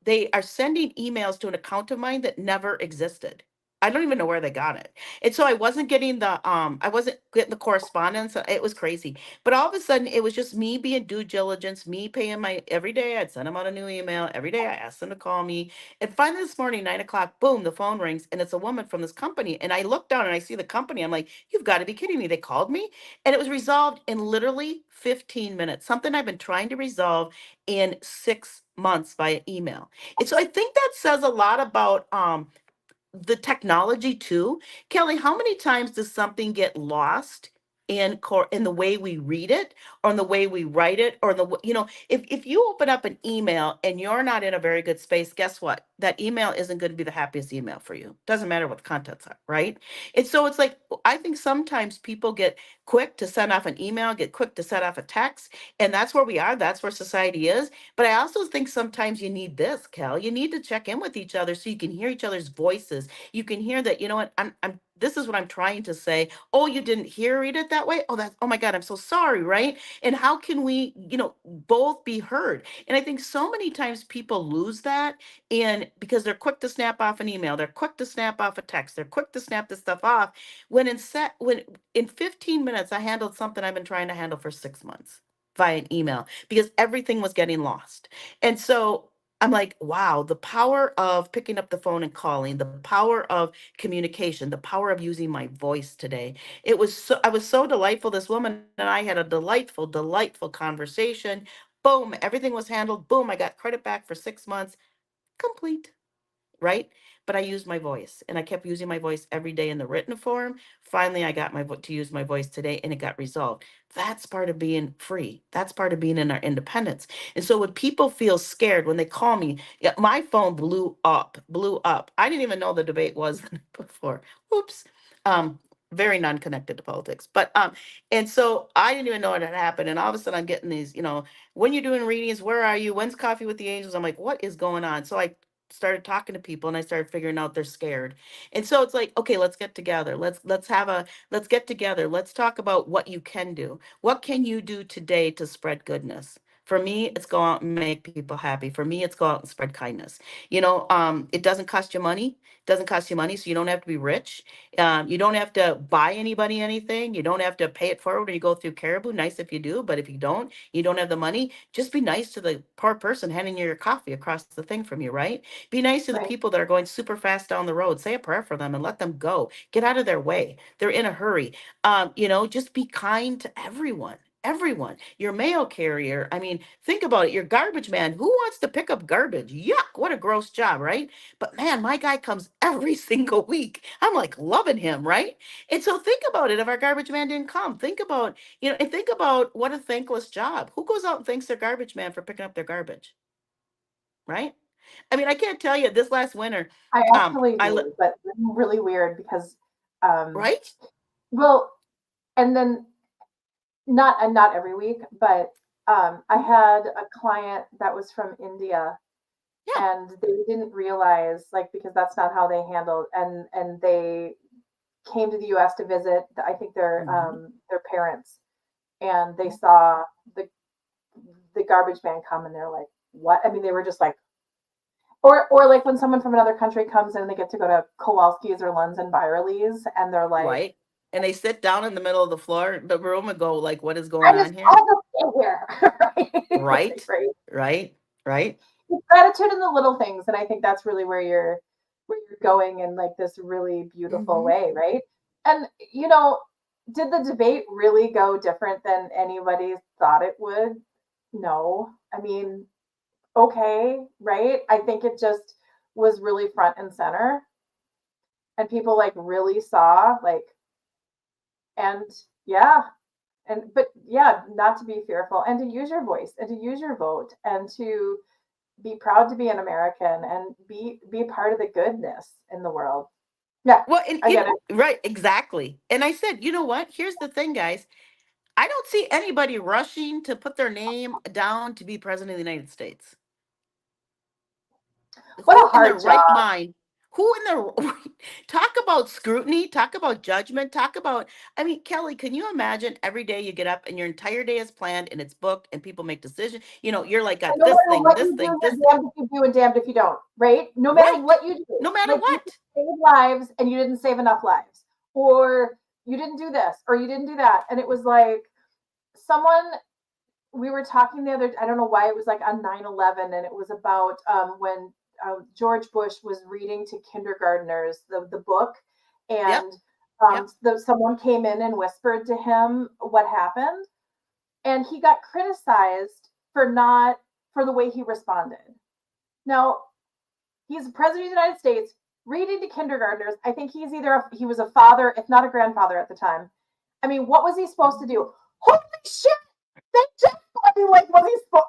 They are sending emails to an account of mine that never existed. I don't even know where they got it. And so I wasn't getting the correspondence. It was crazy. But all of a sudden it was just me being due diligence, me paying my every day. I'd send them out a new email. Every day I asked them to call me. And finally this morning, 9 o'clock, boom, the phone rings and it's a woman from this company. And I look down and I see the company. I'm like, you've got to be kidding me. They called me and it was resolved in literally 15 minutes, something I've been trying to resolve in 6 months via email. And so I think that says a lot about the technology too. Kelly, how many times does something get lost in the way we read it, or in the way we write it, or if you open up an email and you're not in a very good space, guess what? That email isn't going to be the happiest email for you. Doesn't matter what the contents are, right? And so it's like, I think sometimes people get quick to send off an email, get quick to send off a text, and that's where we are. That's where society is. But I also think sometimes you need this, Kel. You need to check in with each other so you can hear each other's voices. You can hear that, you know what, this is what I'm trying to say. Oh, you didn't read it that way. Oh my God, I'm so sorry. Right. And how can we, both be heard? And I think so many times people lose that. And because they're quick to snap off an email, they're quick to snap off a text, they're quick to snap this stuff off. When in 15 minutes, I handled something I've been trying to handle for 6 months via an email because everything was getting lost. And so I'm like, wow, the power of picking up the phone and calling, the power of communication, the power of using my voice today. I was so delightful. This woman and I had a delightful, delightful conversation. Boom, everything was handled. Boom, I got credit back for 6 months. Complete, right? But I used my voice and I kept using my voice every day in the written form. Finally, I got to use my voice today and it got resolved. That's part of being free. That's part of being in our independence. And so when people feel scared, when they call me, yeah, my phone blew up, blew up. I didn't even know the debate was the night before. Oops. Um, very non-connected to politics. But and so I didn't even know what had happened. And all of a sudden I'm getting these, when you're doing readings, where are you? When's coffee with the angels? I'm like, what is going on? So I started talking to people and I started figuring out they're scared. And so it's like, okay, let's get together. Let's get together. Let's talk about what you can do. What can you do today to spread goodness? For me, it's go out and make people happy. For me, it's go out and spread kindness. It doesn't cost you money. It doesn't cost you money, so you don't have to be rich. You don't have to buy anybody anything. You don't have to pay it forward when you go through Caribou. Nice if you do, but if you don't have the money, just be nice to the poor person handing you your coffee across the thing from you, right? Be nice to the Right. people that are going super fast down the road. Say a prayer for them and let them go. Get out of their way. They're in a hurry. Just be kind to everyone. Everyone, your mail carrier. I mean, think about it. Your garbage man. Who wants to pick up garbage? Yuck! What a gross job, right? But man, my guy comes every single week. I'm like loving him, right? And so think about it. If our garbage man didn't come, and think about what a thankless job. Who goes out and thanks their garbage man for picking up their garbage, right? I mean, I can't tell you this last winter. I Um, actually I li- do, but it's really weird because, um, right? well, and then not every week, but I had a client that was from India, Yeah. and they didn't realize, like, because that's not how they handled, and they came to the U.S. to visit. I think Mhm. their parents, and they saw the the garbage man come, and they're like, "What?" I mean, they were just like, or like when someone from another country comes in, they get to go to Kowalski's or Lunds and Byerly's, and they're like, Right. And they sit down in the middle of the floor, the room, and go like, "What is going "I just on here?" I'll just stay here." Right? Right. Right. Right. Right. It's gratitude in the little things, and I think that's really where you're going in like this really beautiful Hmm. way, right? And you know, did the debate really go different than anybody thought it would? No. I mean, okay, right? I think it just was really front and center, and people like really saw like, and yeah, and but yeah, not to be fearful and to use your voice and to use your vote and to be proud to be an American and be part of the goodness in the world. Yeah, Well, and I get it. right, exactly. And I said, you know what? Here's the thing, guys. I don't see anybody rushing to put their name down to be president of the United States. What a Who in their hard right job. mind, who in their talk about scrutiny, talk about judgment, talk about, I mean, Kelly, can you imagine every day you get up and your entire day is planned and it's booked and people make decisions? You're like, And got no this matter thing, what this you thing, do, this, you're damned if you do and damned if you don't, right? No matter right. what you do. No matter Like you what. save lives and you didn't save enough lives. Or you didn't do this or you didn't do that. And it was like someone we were talking the other I don't know why it was like on 9/11, and it was about when George Bush was reading to kindergartners the book, Yep. and Yep. someone came in and whispered to him what happened, and he got criticized for the way he responded. Now, he's the president of the United States reading to kindergartners. I think he was a father, if not a grandfather at the time. I mean, what was he supposed to do? Holy shit! They just, I mean, like, was he supposed?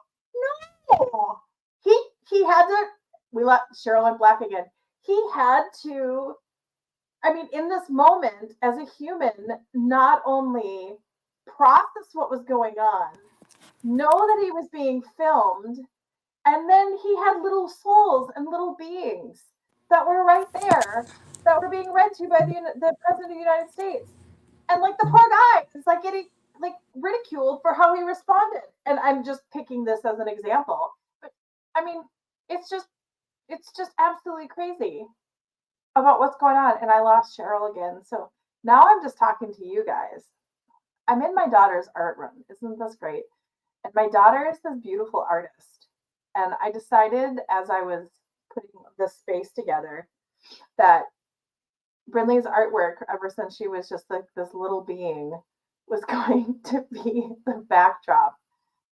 No, he had to. We let Cheryl and Black again. He had to. I mean, in this moment, as a human, not only process what was going on, know that he was being filmed, and then he had little souls and little beings that were right there that were being read to by the president of the United States. And like the poor guy is like getting like ridiculed for how he responded. And I'm just picking this as an example. But I mean, it's just absolutely crazy about what's going on. And I lost Cheryl again. So now I'm just talking to you guys. I'm in my daughter's art room. Isn't this great? And my daughter is this beautiful artist. And I decided as I was putting this space together that Brinley's artwork, ever since she was just like this little being, was going to be the backdrop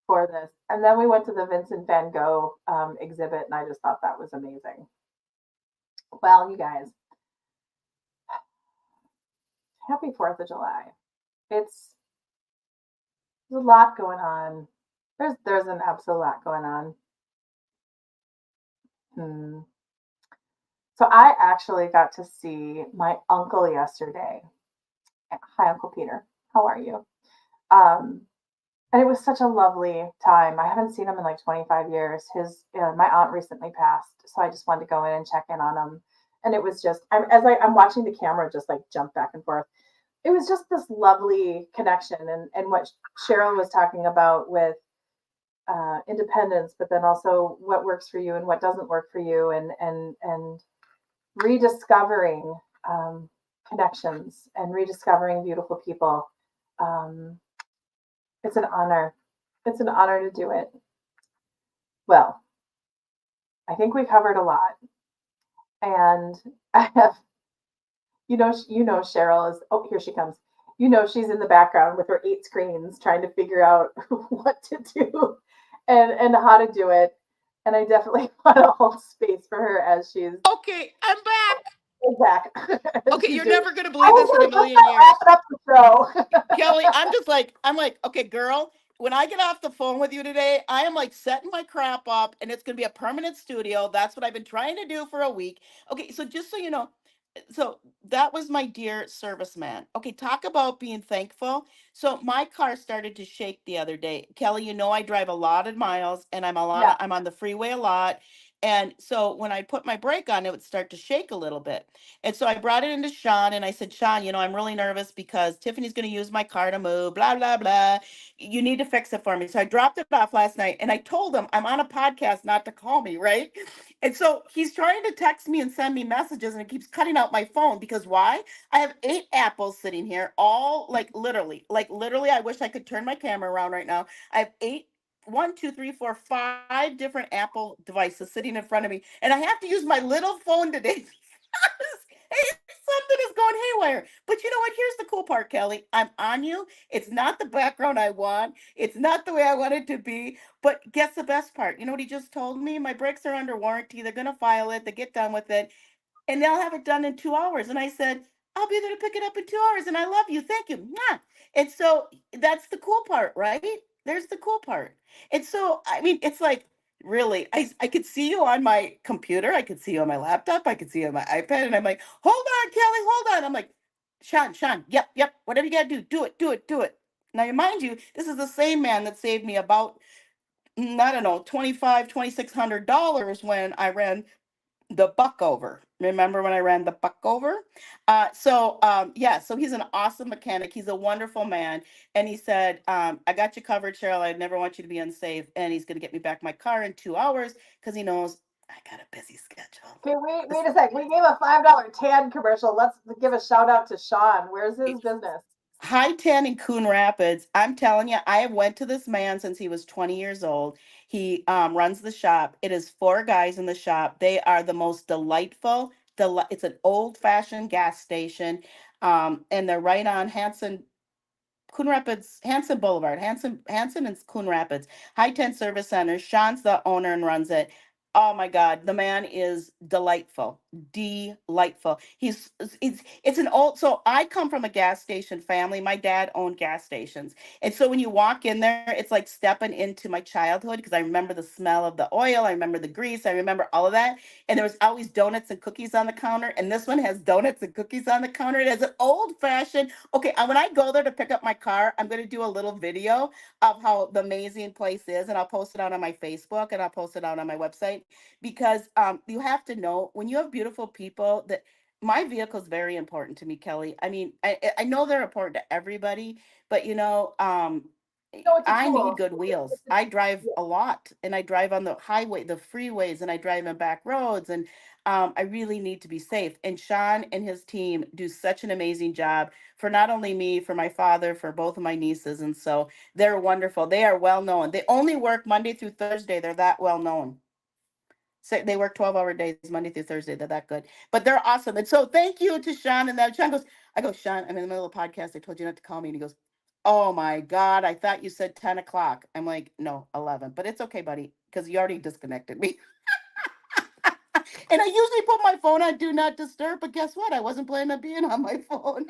for this. And then we went to the Vincent van Gogh exhibit, and I just thought that was amazing. Well, you guys, happy 4th of July. There's a lot going on. There's an absolute lot going on. So I actually got to see my uncle yesterday. Hi, Uncle Peter. How are you? And it was such a lovely time. I haven't seen him in like 25 years. My aunt recently passed, so I just wanted to go in and check in on him. And it was just, I'm watching the camera just like jump back and forth. It was just this lovely connection, and what Cheryl was talking about with independence, but then also what works for you and what doesn't work for you, and rediscovering connections and rediscovering beautiful people. It's an honor. It's an honor to do it. Well, I think we covered a lot, and I have, Cheryl is. Oh, here she comes. She's in the background with her 8 screens trying to figure out what to do and how to do it. And I definitely want to hold space for her as she's. Okay, I'm back. Back. Okay, you're never gonna believe this in a million years. Up the show. Kelly, I'm like, okay, girl, when I get off the phone with you today, I am like setting my crap up, and it's gonna be a permanent studio. That's what I've been trying to do for a week. Okay, so just so you know, so that was my dear serviceman. Okay, talk about being thankful. So my car started to shake the other day. Kelly, I drive a lot of miles, and Yeah. I'm on the freeway a lot. And so when I put my brake on, it would start to shake a little bit. And so I brought it into Sean, and I said, Sean, I'm really nervous because Tiffany's going to use my car to move, blah, blah, blah. You need to fix it for me. So I dropped it off last night, and I told him I'm on a podcast not to call me, right? And so he's trying to text me and send me messages, and it keeps cutting out my phone because why? I have 8 apples sitting here, all like literally, I wish I could turn my camera around right now. I have 8, 1, 2, 3, 4, 5 different Apple devices sitting in front of me, and I have to use my little phone today. Something is going haywire. But you know what? Here's the cool part, Kelly. I'm on you. It's not the background I want. It's not the way I want it to be. But guess the best part? You know what he just told me? My brakes are under warranty. They're going to file it. They get done with it, and they'll have it done in 2 hours. And I said, I'll be there to pick it up in 2 hours. And I love you. Thank you. Mwah. And so that's the cool part, right? There's the cool part. And so, I mean, it's like, really, I could see you on my computer. I could see you on my laptop. I could see you on my iPad. And I'm like, hold on, Kelly, hold on. I'm like, Sean, yep. Whatever you got to do it. Now, mind you, this is the same man that saved me about, I don't know, $2,600 when I ran the buck over. Remember when I ran the buck over? So he's an awesome mechanic. He's a wonderful man. And he said, I got you covered, Cheryl. I never want you to be unsafe. And he's going to get me back my car in 2 hours because he knows I got a busy schedule. Okay, wait a sec. We gave a $5 tan commercial. Let's give a shout out to Sean. Where's his business? High 10 in Coon Rapids. I'm telling you, I have went to this man since he was 20 years old. He runs the shop. It is 4 guys in the shop. They are the most delightful. It's an old-fashioned gas station, and they're right on Coon Rapids, Hanson Boulevard, Hanson and Coon Rapids. High 10 Service Center. Sean's the owner and runs it. Oh my God, the man is delightful. Delightful. It's an old, so I come from a gas station family. My dad owned gas stations. And so when you walk in there, it's like stepping into my childhood because I remember the smell of the oil, I remember the grease, I remember all of that. And there was always donuts and cookies on the counter. And this one has donuts and cookies on the counter. It has an old fashioned. Okay, when I go there to pick up my car, I'm going to do a little video of how the amazing place is, and I'll post it out on my Facebook and I'll post it out on my website. because you have to know when you have beautiful people that my vehicle is very important to me, Kelly. I mean, I know they're important to everybody, but No, it's a I need tool. good wheels. I drive a lot, and I drive on the highway, the freeways, and I drive on back roads, and I really need to be safe. And Sean and his team do such an amazing job for not only me, for my father, for both of my nieces, and so they're wonderful. They are well known. They only work Monday through Thursday. They're that well known. So they work 12-hour days, Monday through Thursday. They're that good. But they're awesome. And so thank you to Sean. And that Sean goes, I go, Sean, I'm in the middle of a podcast. I told you not to call me. And he goes, oh my God, I thought you said 10 o'clock. I'm like, no, 11. But it's okay, buddy, because you already disconnected me. And I usually put my phone on do not disturb, but guess what? I wasn't planning on being on my phone.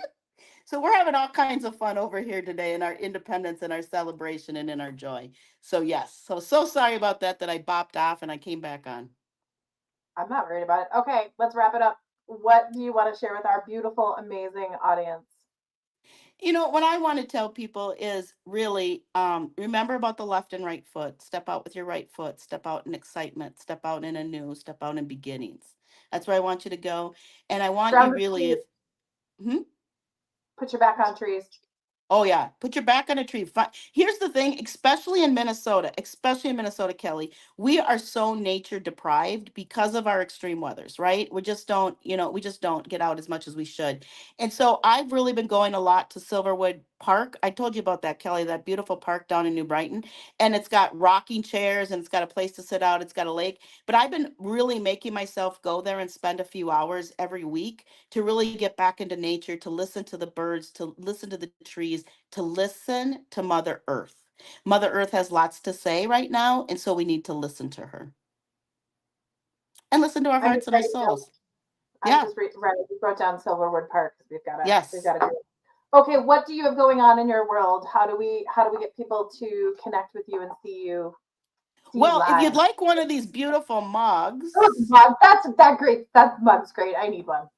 So we're having all kinds of fun over here today in our independence and our celebration and in our joy. So yes, so sorry about that I bopped off and I came back on. I'm not worried about it. Okay, let's wrap it up. What do you want to share with our beautiful, amazing audience? What I want to tell people is really remember about the left and right foot. Step out with your right foot. Step out in excitement. Step out in a new. Step out in beginnings. That's where I want you to go. And I want you Ground the really, trees. if hmm? Put your back on trees. Oh yeah, put your back on a tree. Here's the thing, especially in Minnesota, Kelly, we are so nature deprived because of our extreme weathers, right? We just don't get out as much as we should. And so I've really been going a lot to Silverwood Park. I told you about that, Kelly, that beautiful park down in New Brighton. And it's got rocking chairs and it's got a place to sit out. It's got a lake. But I've been really making myself go there and spend a few hours every week to really get back into nature, to listen to the birds, to listen to the trees, to listen to Mother Earth. Mother Earth has lots to say right now, and so we need to listen to her and listen to our I'm hearts just and our writing down. souls. I'm Yeah. just right. We wrote down Silverwood Park because we've Yes. got to do it. Okay, what do you have going on in your world? How do we get people to connect with you and see you Well, if you'd live? like one of these beautiful mugs, Oh, mug. That's that great. That mug's great. I need one.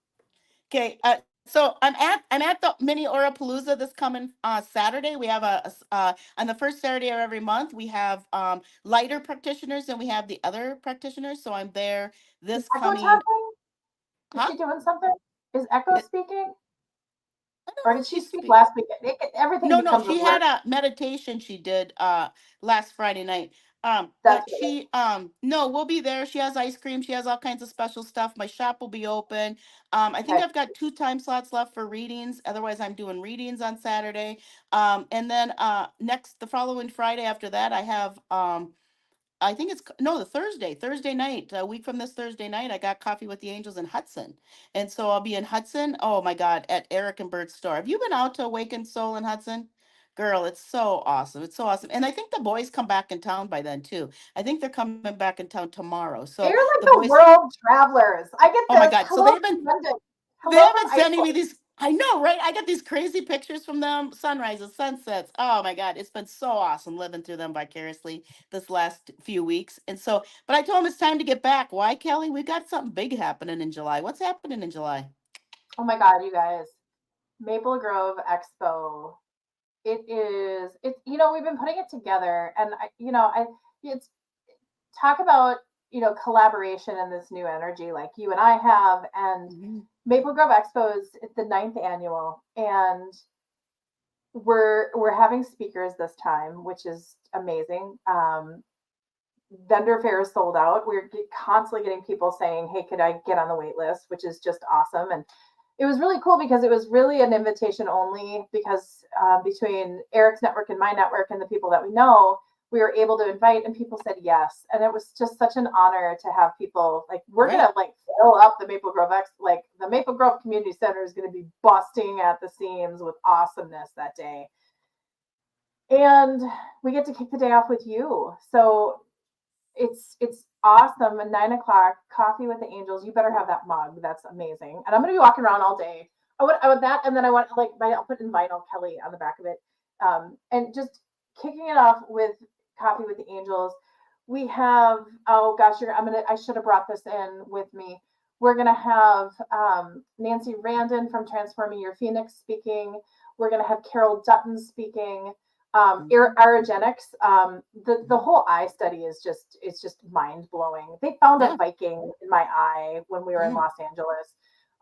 okay. So I'm at the mini Orapalooza this coming Saturday. We have on the first Saturday of every month we have lighter practitioners and we have the other practitioners. So I'm there Is this Echo coming. talking? Is Huh? she doing something? Is Echo speaking? I don't Or know did if she she's speak speak. last week? Everything No, becomes a she blur. had a meditation she did last Friday night. That's But good. she no, we'll be there. She has ice cream, she has all kinds of special stuff. My shop will be open. I think Okay. I've got 2 time slots left for readings. Otherwise, I'm doing readings on Saturday. And then the following Friday after that, I have I think no, the Thursday night, a week from this Thursday night, I got Coffee with the Angels in Hudson. And so I'll be in Hudson. Oh my God, at Eric and Bert's store. Have you been out to Awakened Soul in Hudson? Girl, it's so awesome. It's so awesome. And I think the boys come back in town by then too. I think they're coming back in town tomorrow. They're So like the the boys, world travelers. I get oh my this. God. So Hello from London. they Hello have from been sending me Iceland. these. I know, right? I got these crazy pictures from them, sunrises, sunsets. Oh my God, it's been so awesome living through them vicariously this last few weeks. And so, but I told them it's time to get back. Why, Kelly? We got something big happening in July. What's happening in July? Oh my God, you guys. Maple Grove Expo. We've been putting it together and it's talk about, collaboration and this new energy like you and I have. And Mhm. Maple Grove Expo is it's the 9th annual, and we're having speakers this time, which is amazing. Vendor fair is sold out. We're constantly getting people saying, "Hey, could I get on the wait list?" Which is just awesome. And it was really cool because it was really an invitation only because between Eric's network and my network and the people that we know, we were able to invite and people said yes. And it was just such an honor to have people like, we're going Right. to like fill up the Maple Grove like the Maple Grove Community Center is going to be busting at the seams with awesomeness that day. And we get to kick the day off with you. So it's awesome. At 9 o'clock, Coffee with the Angels. You better have that mug. That's amazing. And I'm gonna be walking around all day. I would that, and then I want like I'll put in vinyl Kelly on the back of it. And just kicking it off with Coffee with the Angels. We have oh gosh, I should have brought this in with me. We're gonna have Nancy Randon from Transforming Your Phoenix speaking. We're gonna have Carol Dutton speaking. Aerogenics. The whole eye study is just mind blowing. They found a Yeah. Viking in my eye when we were in Mm. Los Angeles.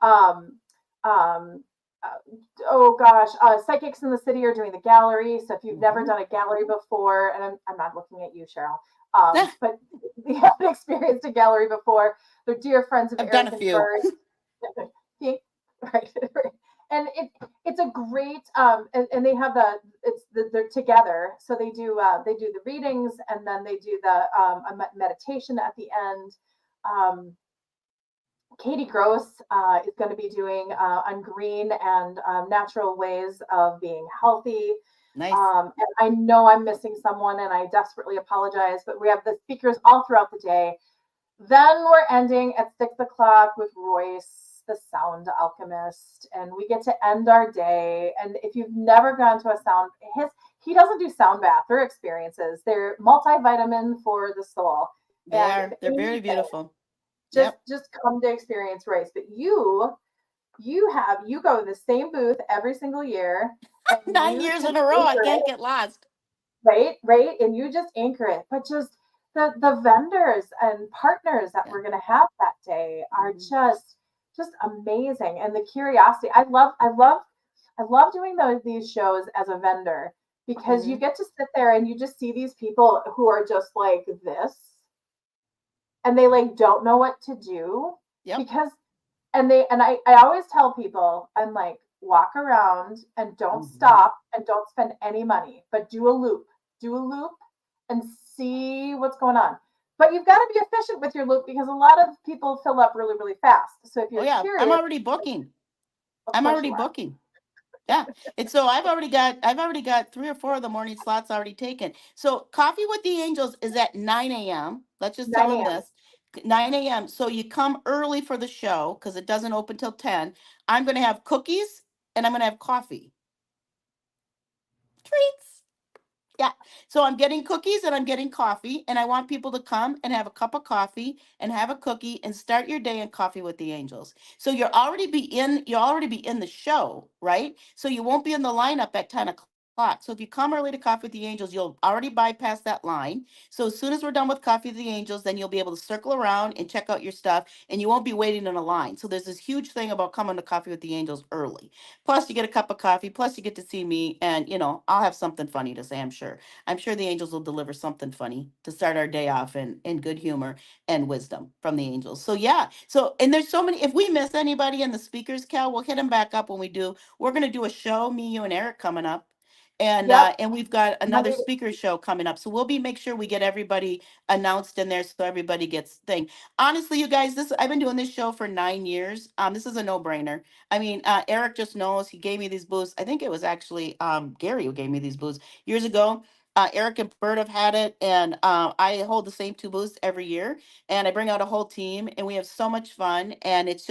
Um, um, oh gosh, Psychics in the City are doing the gallery. So if you've never Mhm. done a gallery before, and I'm not looking at you, Cheryl, Yeah, but we haven't experienced a gallery before. They're dear friends of I've done a Eric and few. Bert. Right. And it's a great and they have they're together, so they do the readings, and then they do the a meditation at the end. um Katie Gross is going to be doing on green and natural ways of being healthy. Nice. And I know I'm missing someone, and I desperately apologize, but we have the speakers all throughout the day. Then we're ending at 6 o'clock with Royce, the sound alchemist, and we get to end our day. And if you've never gone to a sound, he doesn't do sound bath or experiences. They're multivitamin for the soul. They And if are. They're very anything, beautiful. just Yep. just come to experience Royce. But you go to the same booth every single year, and 9 years in a row. I can't get lost. right, and you just anchor it. But just the vendors and partners that Yeah. we're going to have that day are Mhm. just amazing. And the curiosity, I love doing these shows as a vendor, because you Mhm. get to sit there and you just see these people who are just like this, and they like don't know what to do, Yep. because I always tell people, I'm like, walk around and don't Mhm. stop and don't spend any money, but do a loop and see what's going on. But you've got to be efficient with your loop, because a lot of people fill up really, really fast. So if Oh you're yeah, I'm curious, already booking. of I'm course already you are. booking. Yeah. And so I've already got 3 or 4 of the morning slots already taken. So Coffee with the Angels is at 9 a.m. Let's just tell 9 them a.m. this. 9 a.m. So you come early for the show because it doesn't open till 10. I'm gonna have cookies and I'm gonna have coffee. Treats. Yeah. So I'm getting cookies and I'm getting coffee, and I want people to come and have a cup of coffee and have a cookie and start your day in Coffee with the Angels. So you'll already be in the show, right? So you won't be in the lineup at 10 o'clock. So if you come early to Coffee with the Angels, you'll already bypass that line. So as soon as we're done with Coffee with the Angels, then you'll be able to circle around and check out your stuff, and you won't be waiting in a line. So there's this huge thing about coming to Coffee with the Angels early. Plus, you get a cup of coffee. Plus, you get to see me, and I'll have something funny to say. I'm sure. I'm sure the angels will deliver something funny to start our day off in good humor and wisdom from the angels. So yeah. So and there's so many. If we miss anybody in the speakers, Cal, we'll hit them back up when we do. We're gonna do a show, me, you, and Eric coming up. Yep. And we've got another Monday. speaker show coming up. So we'll be make sure we get everybody announced in there so everybody gets thing. Honestly, you guys, this I've been doing this show for 9 years. This is a no-brainer. I mean, Eric just knows. He gave me these booths. I think it was actually Gary who gave me these booths years ago. Eric and Bert have had it, and I hold the same 2 booths every year, and I bring out a whole team, and we have so much fun, and it's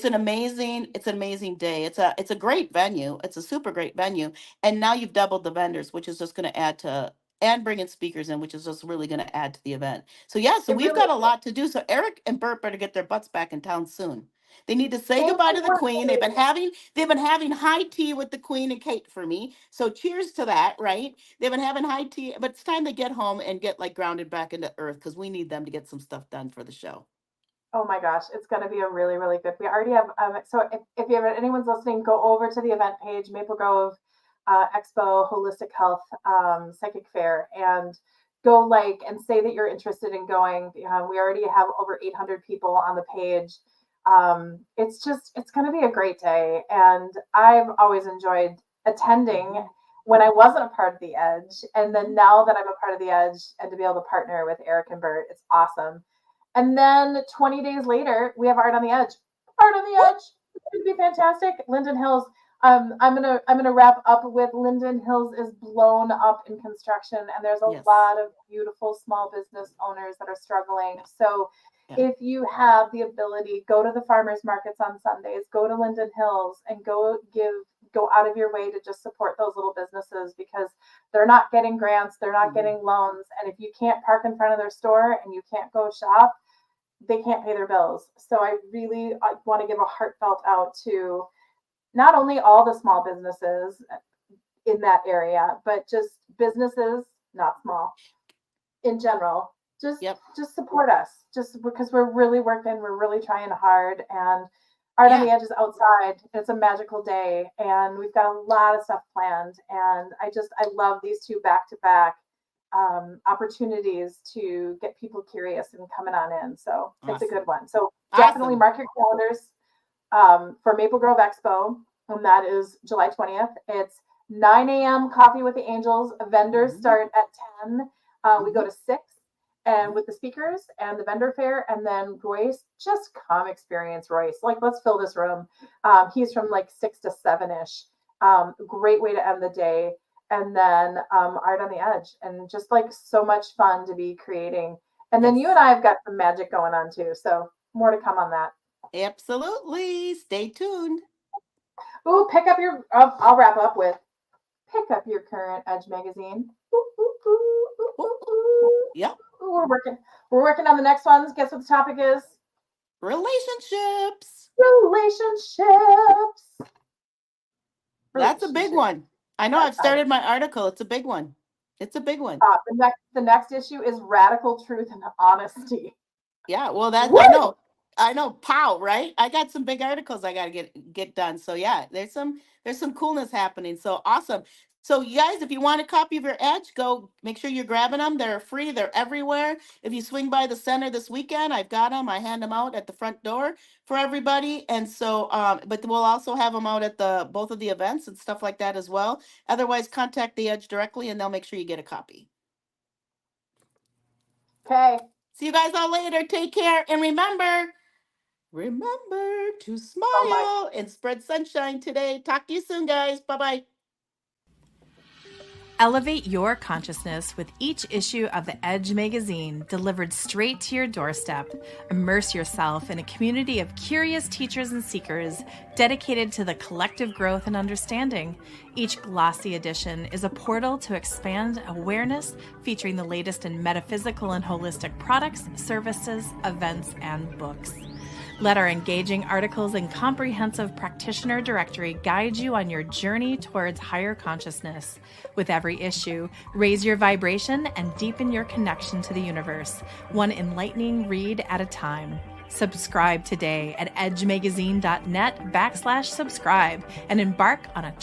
an amazing day. It's a great venue. It's a super great venue, and now you've doubled the vendors, which is just going to add to and bringing speakers in, which is just really going to add to the event. So yeah, so It we've really got a is. lot to do. So Eric and Bert better get their butts back in town soon. They need to say Thank goodbye you to the for Queen. They've been having high tea with the Queen and Kate for me. So cheers to that, right? They've been having high tea, but it's time to get home and get like grounded back into earth because we need them to get some stuff done for the show. Oh my gosh, it's going to be a really, really good. We already have, so if you ever, anyone's listening, go over to the event page, Maple Grove Expo Holistic Health Psychic Fair, and go like and say that you're interested in going. We already have over 800 people on the page. It's going to be a great day. And I've always enjoyed attending Mhm. when I wasn't a part of the Edge. And then Mhm. now that I'm a part of the Edge and to be able to partner with Eric and Bert, it's awesome. And then 20 days later, we have Art on the Edge. Art on the Edge. It's going to be fantastic. Linden Hills. I'm gonna wrap up with Linden Hills is blown up in construction, and there's a Yes. lot of beautiful small business owners that are struggling. Yeah. So Yeah. if you have the ability, go to the farmers markets on Sundays, go to Linden Hills, and go out of your way to just support those little businesses, because they're not getting grants, they're not Mhm. getting loans, and if you can't park in front of their store and you can't go shop, they can't pay their bills. So I want to give a heartfelt out to not only all the small businesses in that area, but just businesses, not small, in general, Yep. just support us, just because we're really working, we're really trying hard. And Art on the Edge is outside. It's a magical day, and we've got a lot of stuff planned. And I love these two back to back opportunities to get people curious and coming on in. So it's a good one. So definitely mark your calendars for Maple Grove Expo, and that is July 20th. It's 9 a.m. Coffee with the Angels. Vendors start at 10. We go to 6, and with the speakers and the vendor fair, and then Royce, just come experience Royce. Like, let's fill this room. He's from like 6 to 7-ish. Great way to end the day. And then Art on the Edge, and just like so much fun to be creating. And then you and I have got some magic going on too. So more to come on that. Absolutely. Stay tuned. Ooh, pick up your, I'll wrap up with pick up your current Edge magazine. Yep. Ooh, we're working on the next ones. Guess what the topic is? Relationships. That's a big one. I know. I've started my article. It's a big one. The next issue is radical truth and honesty. Yeah. Well, that's, I know. Pow, right? I got some big articles I got to get done. So yeah, there's some coolness happening. So awesome. So you guys, if you want a copy of your Edge, go make sure you're grabbing them. They're free. They're everywhere. If you swing by the center this weekend, I've got them. I hand them out at the front door for everybody. And so, but we'll also have them out at both of the events and stuff like that as well. Otherwise, contact the Edge directly, and they'll make sure you get a copy. Okay. See you guys all later. Take care. And remember to smile and spread sunshine today. Talk to you soon, guys. Bye-bye. Elevate your consciousness with each issue of the Edge magazine delivered straight to your doorstep. Immerse yourself in a community of curious teachers and seekers dedicated to the collective growth and understanding. Each glossy edition is a portal to expand awareness, featuring the latest in metaphysical and holistic products, services, events, and books. Let our engaging articles and comprehensive practitioner directory guide you on your journey towards higher consciousness. With every issue, raise your vibration and deepen your connection to the universe, one enlightening read at a time. Subscribe today at edgemagazine.net/subscribe and embark on a